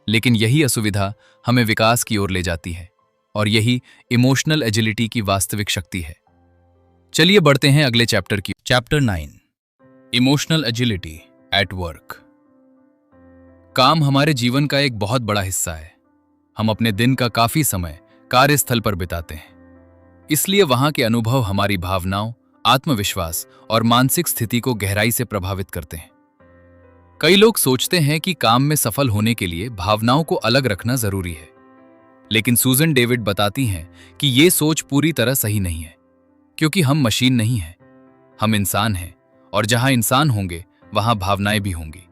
लेकिन यही असुविधा हमें विकास की ओर ले जाती है, और यही इमोशनल एजिलिटी की वास्तविक शक्ति है। चलिए बढ़ते हैं अगले चैप्टर की। Chapter 9, emotional agility at work. काम हमारे जीवन का एक बहुत बड़ा हिस्सा है। हम अपने दिन का काफी समय कार्यस्थल पर बिताते हैं, इसलिए वहां के अनुभव हमारी भावनाओं, आत्मविश्वास और मानसिक स्थिति को गहराई से प्रभावित करते हैं। कई लोग सोचते हैं कि काम में सफल होने के लिए भावनाओं को अलग रखना जरूरी है, लेकिन सूजन डेविड बताती हैं कि ये सोच पूरी तरह सही नहीं है, क्योंकि हम मशीन नहीं हैं, हम इंसान हैं, और जहां इंसान होंगे वहां भावनाएं भी होंगी।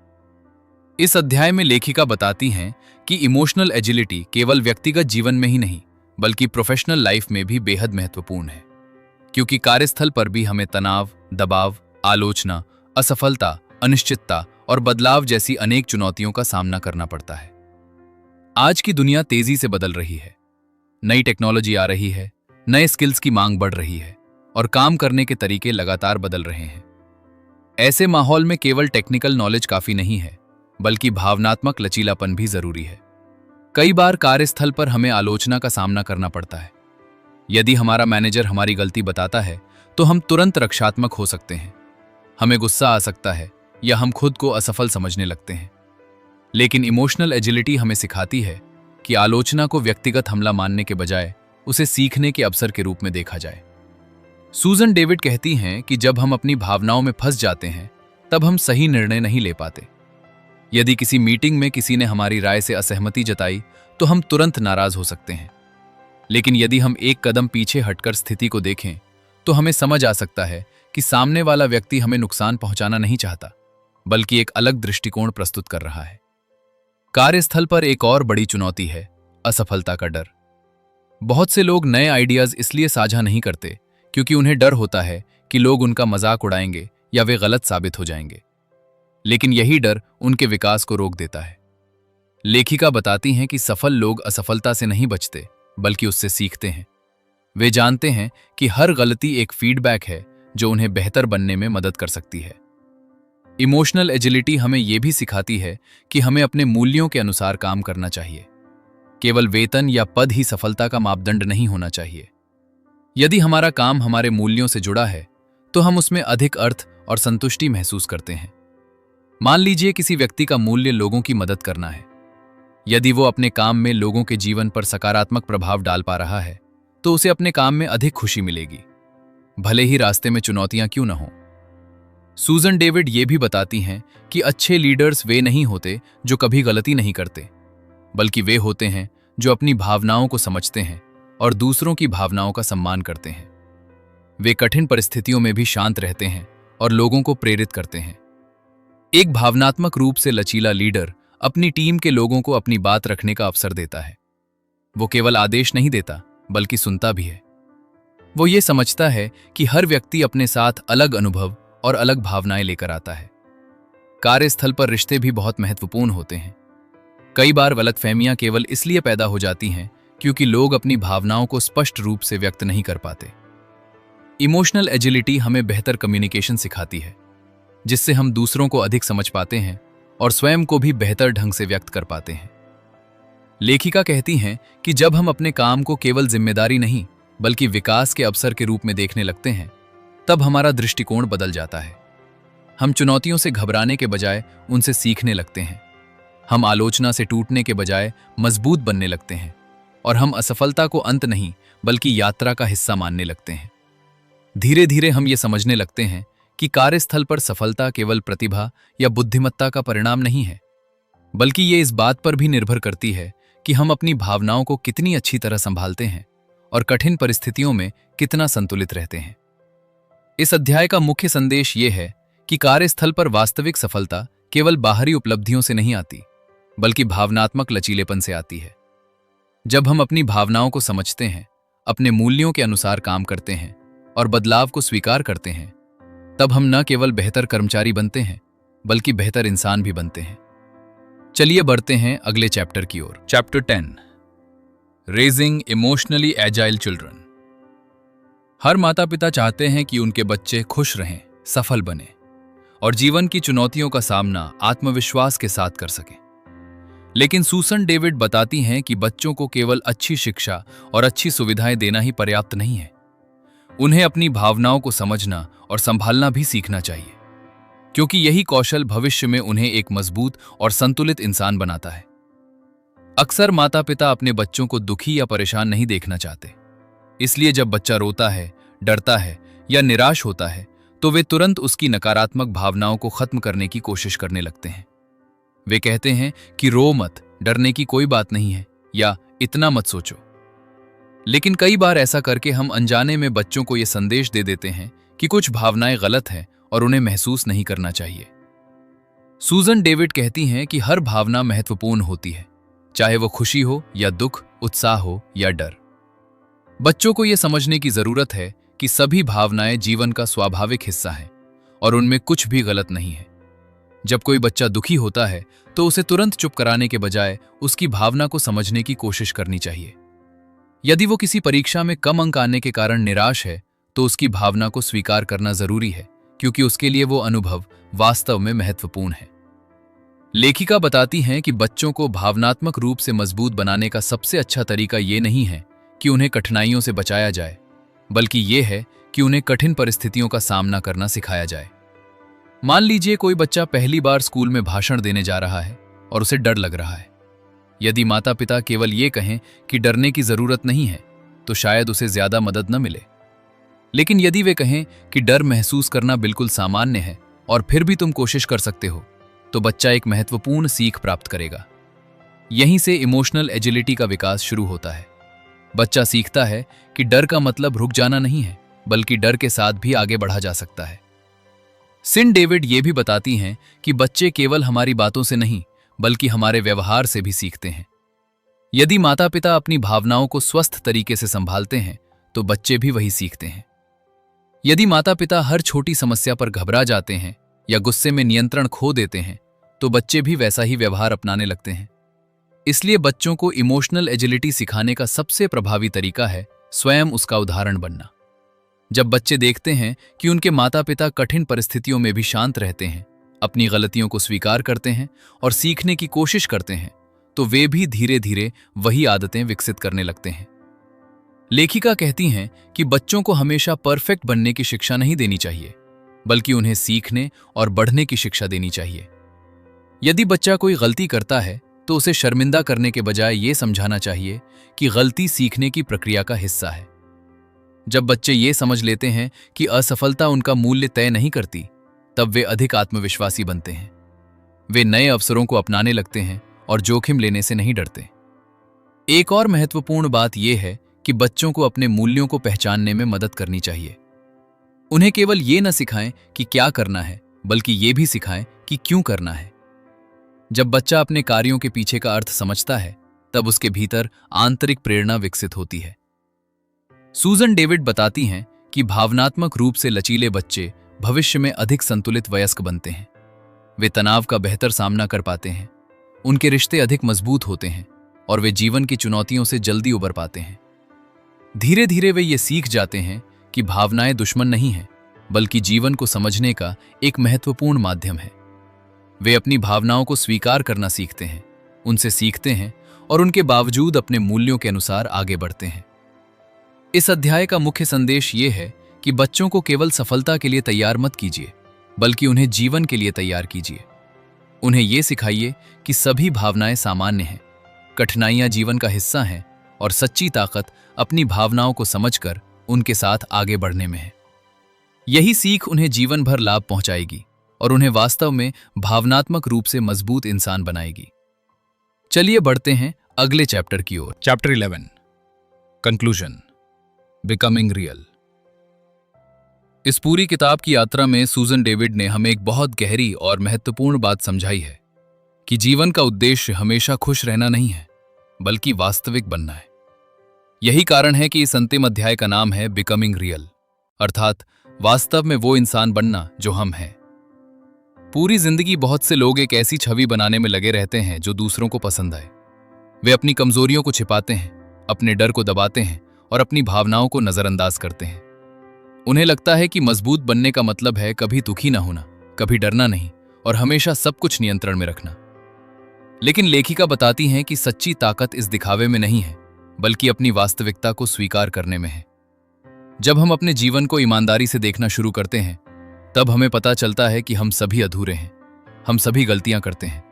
इस अध्याय में लेखिका बताती हैं कि इमोशनल एजिलिटी केवल व्यक्तिगत जीवन में ही नहीं, बल्कि प्रोफेशनल लाइफ में भी बेहद महत्वपूर्ण है, क्योंकि कार्यस्थल पर भी हमें तनाव, दबाव, आलोचना, असफलता, अनिश्चितता और बदलाव जैसी अनेक चुनौतियों का सामना करना पड़ता है। आज की दुनिया तेजी से बदल रही है, नई टेक्नोलॉजी आ रही है, नए स्किल्स की मांग बढ़ रही है और काम करने के तरीके लगातार बदल रहे हैं। ऐसे माहौल में केवल टेक्निकल नॉलेज काफी नहीं है, बल्कि भावनात्मक लचीलापन भी जरूरी है। कई बार कार्यस्थल पर हमें आलोचना का सामना करना पड़ता है। यदि हमारा मैनेजर हमारी गलती बताता है, तो हम तुरंत रक्षात्मक हो सकते हैं, हमें गुस्सा आ सकता है या हम खुद को असफल समझने लगते हैं। लेकिन इमोशनल एजिलिटी हमें सिखाती है कि आलोचना को व्यक्तिगत हमला मानने के बजाय उसे सीखने के अवसर के रूप में देखा जाए। सूजन डेविड कहती हैं कि जब हम अपनी भावनाओं में फंस जाते हैं तब हम सही निर्णय नहीं ले पाते। यदि किसी मीटिंग में किसी ने हमारी राय से असहमति जताई तो हम तुरंत नाराज हो सकते हैं, लेकिन यदि हम एक कदम पीछे हटकर स्थिति को देखें तो हमें समझ आ सकता है कि सामने वाला व्यक्ति हमें नुकसान पहुंचाना नहीं चाहता, बल्कि एक अलग दृष्टिकोण प्रस्तुत कर रहा है। कार्यस्थल पर एक और बड़ी चुनौती है असफलता का डर। बहुत से लोग नए आइडियाज इसलिए साझा नहीं करते क्योंकि उन्हें डर होता है कि लोग उनका मजाक उड़ाएंगे या वे गलत साबित हो जाएंगे, लेकिन यही डर उनके विकास को रोक देता है। लेखिका बताती हैं कि सफल लोग असफलता से नहीं बचते बल्कि उससे सीखते हैं। वे जानते हैं कि हर गलती एक फीडबैक है जो उन्हें बेहतर बनने में मदद कर सकती है। इमोशनल एजिलिटी हमें यह भी सिखाती है कि हमें अपने मूल्यों के अनुसार काम करना चाहिए। केवल वेतन या पद ही सफलता का मापदंड नहीं होना चाहिए। यदि हमारा काम हमारे मूल्यों से जुड़ा है तो हम उसमें अधिक अर्थ और संतुष्टि महसूस करते हैं। मान लीजिए किसी व्यक्ति का मूल्य लोगों की मदद करना है। यदि वो अपने काम में लोगों के जीवन पर सकारात्मक प्रभाव डाल पा रहा है तो उसे अपने काम में अधिक खुशी मिलेगी, भले ही रास्ते में चुनौतियां क्यों न हों। सूजन डेविड ये भी बताती हैं कि अच्छे लीडर्स वे नहीं होते जो कभी गलती नहीं करते, बल्कि वे होते हैं जो अपनी भावनाओं को समझते हैं और दूसरों की भावनाओं का सम्मान करते हैं। वे कठिन परिस्थितियों में भी शांत रहते हैं और लोगों को प्रेरित करते हैं। एक भावनात्मक रूप से लचीला लीडर अपनी टीम के लोगों को अपनी बात रखने का अवसर देता है। वो केवल आदेश नहीं देता बल्कि सुनता भी है। वो ये समझता है कि हर व्यक्ति अपने साथ अलग अनुभव और अलग भावनाएं लेकर आता है। कार्यस्थल पर रिश्ते भी बहुत महत्वपूर्ण होते हैं। कई बार गलतफहमियां केवल इसलिए पैदा हो जाती हैं क्योंकि लोग अपनी भावनाओं को स्पष्ट रूप से व्यक्त नहीं कर पाते। इमोशनल एजिलिटी हमें बेहतर कम्युनिकेशन सिखाती है, जिससे हम दूसरों को अधिक समझ पाते हैं और स्वयं को भी बेहतर ढंग से व्यक्त कर पाते हैं। लेखिका कहती हैं कि जब हम अपने काम को केवल जिम्मेदारी नहीं बल्कि विकास के अवसर के रूप में देखने लगते हैं, तब हमारा दृष्टिकोण बदल जाता है। हम चुनौतियों से घबराने के बजाय उनसे सीखने लगते हैं। हम आलोचना से टूटने के बजाय मजबूत बनने लगते हैं और हम असफलता को अंत नहीं बल्कि यात्रा का हिस्सा मानने लगते हैं। धीरे धीरे हम ये समझने लगते हैं कि कार्यस्थल पर सफलता केवल प्रतिभा या बुद्धिमत्ता का परिणाम नहीं है, बल्कि ये इस बात पर भी निर्भर करती है कि हम अपनी भावनाओं को कितनी अच्छी तरह संभालते हैं और कठिन परिस्थितियों में कितना संतुलित रहते हैं। इस अध्याय का मुख्य संदेश ये है कि कार्यस्थल पर वास्तविक सफलता केवल बाहरी उपलब्धियों से नहीं आती, बल्कि भावनात्मक लचीलेपन से आती है। जब हम अपनी भावनाओं को समझते हैं, अपने मूल्यों के अनुसार काम करते हैं और बदलाव को स्वीकार करते हैं, तब हम न केवल बेहतर कर्मचारी बनते हैं बल्कि बेहतर इंसान भी बनते हैं। चलिए बढ़ते हैं अगले चैप्टर की ओर। Chapter 10 raising emotionally agile children. हर माता पिता चाहते हैं कि उनके बच्चे खुश रहें, सफल बने और जीवन की चुनौतियों का सामना आत्मविश्वास के साथ कर सकें। लेकिन सूसन डेविड बताती हैं कि बच्चों को केवल अच्छी शिक्षा और अच्छी सुविधाएं देना ही पर्याप्त नहीं है। उन्हें अपनी भावनाओं को समझना और संभालना भी सीखना चाहिए, क्योंकि यही कौशल भविष्य में उन्हें एक मजबूत और संतुलित इंसान बनाता है। अक्सर माता पिता अपने बच्चों को दुखी या परेशान नहीं देखना चाहते, इसलिए जब बच्चा रोता है, डरता है या निराश होता है तो वे तुरंत उसकी नकारात्मक भावनाओं को खत्म करने की कोशिश करने लगते हैं। वे कहते हैं कि रो मत, डरने की कोई बात नहीं है, या इतना मत सोचो। लेकिन कई बार ऐसा करके हम अनजाने में बच्चों को यह संदेश दे देते हैं कि कुछ भावनाएं गलत हैं और उन्हें महसूस नहीं करना चाहिए। सूजन डेविड कहती हैं कि हर भावना महत्वपूर्ण होती है, चाहे वो खुशी हो या दुख, उत्साह हो या डर। बच्चों को यह समझने की जरूरत है कि सभी भावनाएं जीवन का स्वाभाविक हिस्सा हैं और उनमें कुछ भी गलत नहीं है। जब कोई बच्चा दुखी होता है तो उसे तुरंत चुप कराने के बजाय उसकी भावना को समझने की कोशिश करनी चाहिए। यदि वो किसी परीक्षा में कम अंक आने के कारण निराश है तो उसकी भावना को स्वीकार करना जरूरी है, क्योंकि उसके लिए वो अनुभव वास्तव में महत्वपूर्ण है। लेखिका बताती हैं कि बच्चों को भावनात्मक रूप से मजबूत बनाने का सबसे अच्छा तरीका ये नहीं है कि उन्हें कठिनाइयों से बचाया जाए, बल्कि ये है कि उन्हें कठिन परिस्थितियों का सामना करना सिखाया जाए। मान लीजिए कोई बच्चा पहली बार स्कूल में भाषण देने जा रहा है और उसे डर लग रहा है। यदि माता पिता केवल ये कहें कि डरने की जरूरत नहीं है, तो शायद उसे ज्यादा मदद न मिले। लेकिन यदि वे कहें कि डर महसूस करना बिल्कुल सामान्य है और फिर भी तुम कोशिश कर सकते हो, तो बच्चा एक महत्वपूर्ण सीख प्राप्त करेगा। यहीं से इमोशनल एजिलिटी का विकास शुरू होता है। बच्चा सीखता है कि डर का मतलब रुक जाना नहीं है, बल्कि डर के साथ भी आगे बढ़ा जा सकता है। सिन डेविड ये भी बताती हैं कि बच्चे केवल हमारी बातों से नहीं, बल्कि हमारे व्यवहार से भी सीखते हैं। यदि माता पिता अपनी भावनाओं को स्वस्थ तरीके से संभालते हैं, तो बच्चे भी वही सीखते हैं। यदि माता पिता हर छोटी समस्या पर घबरा जाते हैं या गुस्से में नियंत्रण खो देते हैं, तो बच्चे भी वैसा ही व्यवहार अपनाने लगते हैं। इसलिए बच्चों को इमोशनल एजिलिटी सिखाने का सबसे प्रभावी तरीका है स्वयं उसका उदाहरण बनना। जब बच्चे देखते हैं कि उनके माता पिता कठिन परिस्थितियों में भी शांत रहते हैं, अपनी गलतियों को स्वीकार करते हैं और सीखने की कोशिश करते हैं, तो वे भी धीरे धीरे वही आदतें विकसित करने लगते हैं। लेखिका कहती हैं कि बच्चों को हमेशा परफेक्ट बनने की शिक्षा नहीं देनी चाहिए, बल्कि उन्हें सीखने और बढ़ने की शिक्षा देनी चाहिए। यदि बच्चा कोई गलती करता है, तो उसे शर्मिंदा करने के बजाय ये समझाना चाहिए कि गलती सीखने की प्रक्रिया का हिस्सा है। जब बच्चे ये समझ लेते हैं कि असफलता उनका मूल्य तय नहीं करती, तब वे अधिक आत्मविश्वासी बनते हैं। वे नए अवसरों को अपनाने लगते हैं और जोखिम लेने से नहीं डरते। एक और महत्वपूर्ण बात यह है कि बच्चों को अपने मूल्यों को पहचानने में मदद करनी चाहिए। उन्हें केवल ये न सिखाएं कि क्या करना है, बल्कि ये भी सिखाएं कि क्यों करना है। जब बच्चा अपने कार्यों के पीछे का अर्थ समझता है, तब उसके भीतर आंतरिक प्रेरणा विकसित होती है। सूजन डेविड बताती हैं कि भावनात्मक रूप से लचीले बच्चे भविष्य में अधिक संतुलित वयस्क बनते हैं। वे तनाव का बेहतर सामना कर पाते हैं, उनके रिश्ते अधिक मजबूत होते हैं और वे जीवन की चुनौतियों से जल्दी उबर पाते हैं। धीरे धीरे वे ये सीख जाते हैं कि भावनाएं दुश्मन नहीं हैं, बल्कि जीवन को समझने का एक महत्वपूर्ण माध्यम है। वे अपनी भावनाओं को स्वीकार करना सीखते हैं, उनसे सीखते हैं और उनके बावजूद अपने मूल्यों के अनुसार आगे बढ़ते हैं। इस अध्याय का मुख्य संदेश ये है कि बच्चों को केवल सफलता के लिए तैयार मत कीजिए, बल्कि उन्हें जीवन के लिए तैयार कीजिए। उन्हें यह सिखाइए कि सभी भावनाएं सामान्य हैं, कठिनाइयां जीवन का हिस्सा हैं और सच्ची ताकत अपनी भावनाओं को समझकर उनके साथ आगे बढ़ने में है। यही सीख उन्हें जीवन भर लाभ पहुंचाएगी और उन्हें वास्तव में भावनात्मक रूप से मजबूत इंसान बनाएगी। चलिए बढ़ते हैं अगले चैप्टर की ओर। Chapter 11 conclusion, becoming real. इस पूरी किताब की यात्रा में सूजन डेविड ने हमें एक बहुत गहरी और महत्वपूर्ण बात समझाई है कि जीवन का उद्देश्य हमेशा खुश रहना नहीं है, बल्कि वास्तविक बनना है। यही कारण है कि इस अंतिम अध्याय का नाम है बिकमिंग रियल, अर्थात वास्तव में वो इंसान बनना जो हम हैं। पूरी जिंदगी बहुत से लोग एक ऐसी छवि बनाने में लगे रहते हैं जो दूसरों को पसंद आए। वे अपनी कमजोरियों को छिपाते हैं, अपने डर को दबाते हैं और अपनी भावनाओं को नजरअंदाज करते हैं। उन्हें लगता है कि मजबूत बनने का मतलब है कभी दुखी ना होना, कभी डरना नहीं और हमेशा सब कुछ नियंत्रण में रखना। लेकिन लेखिका बताती हैं कि सच्ची ताकत इस दिखावे में नहीं है, बल्कि अपनी वास्तविकता को स्वीकार करने में है। जब हम अपने जीवन को ईमानदारी से देखना शुरू करते हैं, तब हमें पता चलता है कि हम सभी अधूरे हैं, हम सभी गलतियां करते हैं,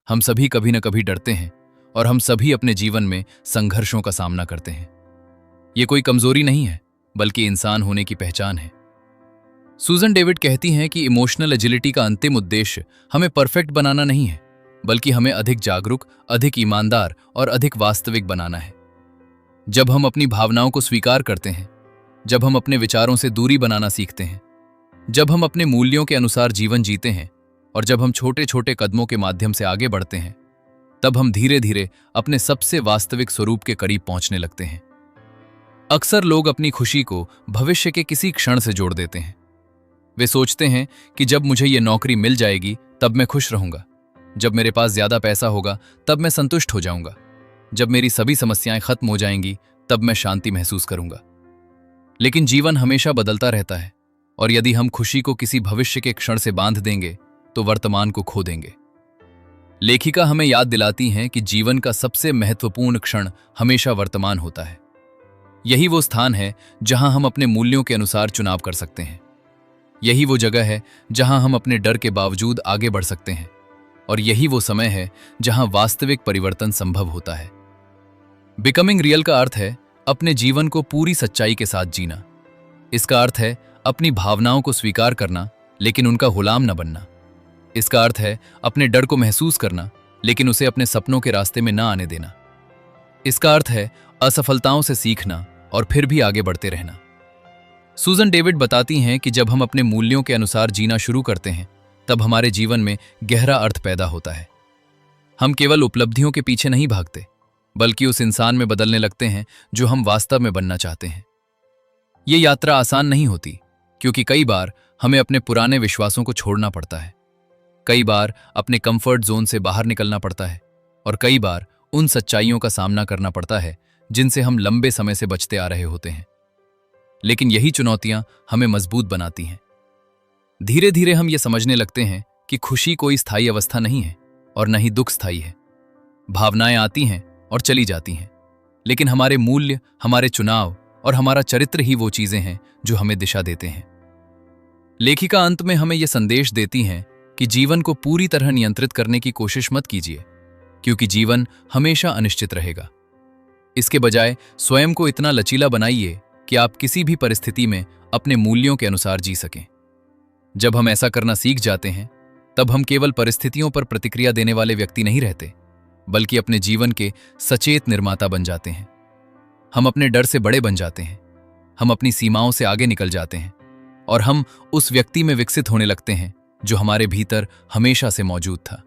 हम सभी कभी न कभी डरते हैं और हम सभी अपने जीवन में संघर्षों का सामना करते हैं। ये कोई कमजोरी नहीं है, बल्कि इंसान होने की पहचान है। सूजन डेविड कहती हैं कि इमोशनल एजिलिटी का अंतिम उद्देश्य हमें परफेक्ट बनाना नहीं है, बल्कि हमें अधिक जागरूक, अधिक ईमानदार और अधिक वास्तविक बनाना है। जब हम अपनी भावनाओं को स्वीकार करते हैं, जब हम अपने विचारों से दूरी बनाना सीखते हैं, जब हम अपने मूल्यों के अनुसार जीवन जीते हैं और जब हम छोटे छोटे कदमों के माध्यम से आगे बढ़ते हैं, तब हम धीरे धीरे अपने सबसे वास्तविक स्वरूप के करीब पहुंचने लगते हैं। अक्सर लोग अपनी खुशी को भविष्य के किसी क्षण से जोड़ देते हैं। वे सोचते हैं कि जब मुझे ये नौकरी मिल जाएगी तब मैं खुश रहूंगा, जब मेरे पास ज्यादा पैसा होगा तब मैं संतुष्ट हो जाऊंगा, जब मेरी सभी समस्याएं खत्म हो जाएंगी तब मैं शांति महसूस करूंगा। लेकिन जीवन हमेशा बदलता रहता है और यदि हम खुशी को किसी भविष्य के क्षण से बांध देंगे तो वर्तमान को खो देंगे। लेखिका हमें याद दिलाती हैं कि जीवन का सबसे महत्वपूर्ण क्षण हमेशा वर्तमान होता है। यही वो स्थान है जहां हम अपने मूल्यों के अनुसार चुनाव कर सकते हैं। यही वो जगह है जहां हम अपने डर के बावजूद आगे बढ़ सकते हैं और यही वो समय है जहां वास्तविक परिवर्तन संभव होता है। बिकमिंग रियल का अर्थ है अपने जीवन को पूरी सच्चाई के साथ जीना। इसका अर्थ है अपनी भावनाओं को स्वीकार करना लेकिन उनका गुलाम न बनना। इसका अर्थ है अपने डर को महसूस करना लेकिन उसे अपने सपनों के रास्ते में न आने देना। इसका अर्थ है असफलताओं से सीखना और फिर भी आगे बढ़ते रहना। सूजन डेविड बताती हैं कि जब हम अपने मूल्यों के अनुसार जीना शुरू करते हैं तब हमारे जीवन में गहरा अर्थ पैदा होता है। हम केवल उपलब्धियों के पीछे नहीं भागते बल्कि उस इंसान में बदलने लगते हैं जो हम वास्तव में बनना चाहते हैं। ये यात्रा आसान नहीं होती क्योंकि कई बार हमें अपने पुराने विश्वासों को छोड़ना पड़ता है, कई बार अपने कंफर्ट जोन से बाहर निकलना पड़ता है और कई बार उन सच्चाइयों का सामना करना पड़ता है जिनसे हम लंबे समय से बचते आ रहे होते हैं। लेकिन यही चुनौतियां हमें मजबूत बनाती हैं। धीरे धीरे हम ये समझने लगते हैं कि खुशी कोई स्थायी अवस्था नहीं है और न ही दुख स्थायी है। भावनाएं आती हैं और चली जाती हैं, लेकिन हमारे मूल्य, हमारे चुनाव और हमारा चरित्र ही वो चीजें हैं जो हमें दिशा देते हैं। लेखिका अंत में हमें यह संदेश देती हैं कि जीवन को पूरी तरह नियंत्रित करने की कोशिश मत कीजिए, क्योंकि जीवन हमेशा अनिश्चित रहेगा। इसके बजाय स्वयं को इतना लचीला बनाइए कि आप किसी भी परिस्थिति में अपने मूल्यों के अनुसार जी सकें। जब हम ऐसा करना सीख जाते हैं, तब हम केवल परिस्थितियों पर प्रतिक्रिया देने वाले व्यक्ति नहीं रहते, बल्कि अपने जीवन के सचेत निर्माता बन जाते हैं। हम अपने डर से बड़े बन जाते हैं, हम अपनी सीमाओं से आगे निकल जाते हैं और हम उस व्यक्ति में विकसित होने लगते हैं जो हमारे भीतर हमेशा से मौजूद था।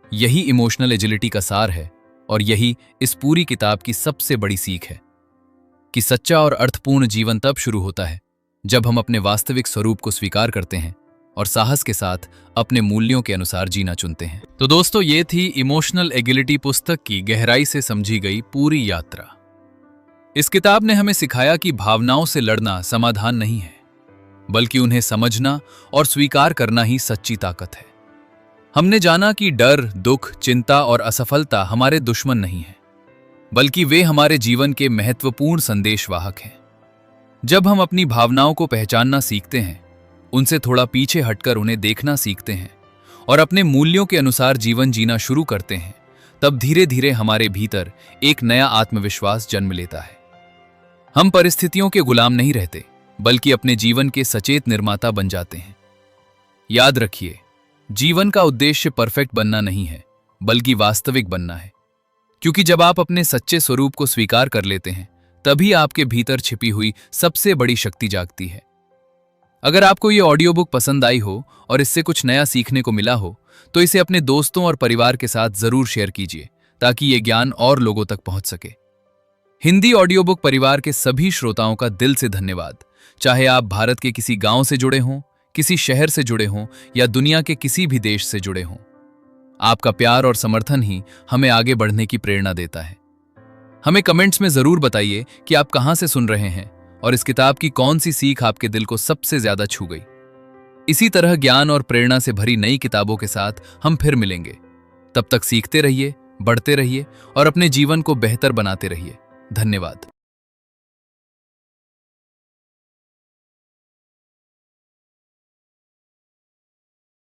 यही इमोशनल एजिलिटी का सार है और यही इस पूरी किताब की सबसे बड़ी सीख है कि सच्चा और अर्थपूर्ण जीवन तब शुरू होता है जब हम अपने वास्तविक स्वरूप को स्वीकार करते हैं और साहस के साथ अपने मूल्यों के अनुसार जीना चुनते हैं। तो दोस्तों, ये थी इमोशनल एगिलिटी पुस्तक की गहराई से समझी गई पूरी यात्रा। इस किताब ने हमें सिखाया कि भावनाओं से लड़ना समाधान नहीं है, बल्कि उन्हें समझना और स्वीकार करना ही सच्ची ताकत है। हमने जाना कि डर, दुख, चिंता और असफलता हमारे दुश्मन नहीं हैं, बल्कि वे हमारे जीवन के महत्वपूर्ण संदेशवाहक हैं। जब हम अपनी भावनाओं को पहचानना सीखते हैं, उनसे थोड़ा पीछे हटकर उन्हें देखना सीखते हैं और अपने मूल्यों के अनुसार जीवन जीना शुरू करते हैं, तब धीरे धीरे हमारे भीतर एक नया आत्मविश्वास जन्म लेता है। हम परिस्थितियों के गुलाम नहीं रहते, बल्कि अपने जीवन के सचेत निर्माता बन जाते हैं। याद रखिए, जीवन का उद्देश्य परफेक्ट बनना नहीं है, बल्कि वास्तविक बनना है, क्योंकि जब आप अपने सच्चे स्वरूप को स्वीकार कर लेते हैं, तभी आपके भीतर छिपी हुई सबसे बड़ी शक्ति जागती है। अगर आपको ये ऑडियो बुक पसंद आई हो और इससे कुछ नया सीखने को मिला हो, तो इसे अपने दोस्तों और परिवार के साथ जरूर शेयर कीजिए, ताकि ये ज्ञान और लोगों तक पहुंच सके। हिंदी ऑडियो बुक परिवार के सभी श्रोताओं का दिल से धन्यवाद। चाहे आप भारत के किसी गांव से जुड़े हों, किसी शहर से जुड़े हों या दुनिया के किसी भी देश से जुड़े हों, आपका प्यार और समर्थन ही हमें आगे बढ़ने की प्रेरणा देता है। हमें कमेंट्स में जरूर बताइए कि आप कहां से सुन रहे हैं और इस किताब की कौन सी सीख आपके दिल को सबसे ज्यादा छू गई। इसी तरह ज्ञान और प्रेरणा से भरी नई किताबों के साथ हम फिर मिलेंगे। तब तक सीखते रहिए, बढ़ते रहिए और अपने जीवन को बेहतर बनाते रहिए। धन्यवाद।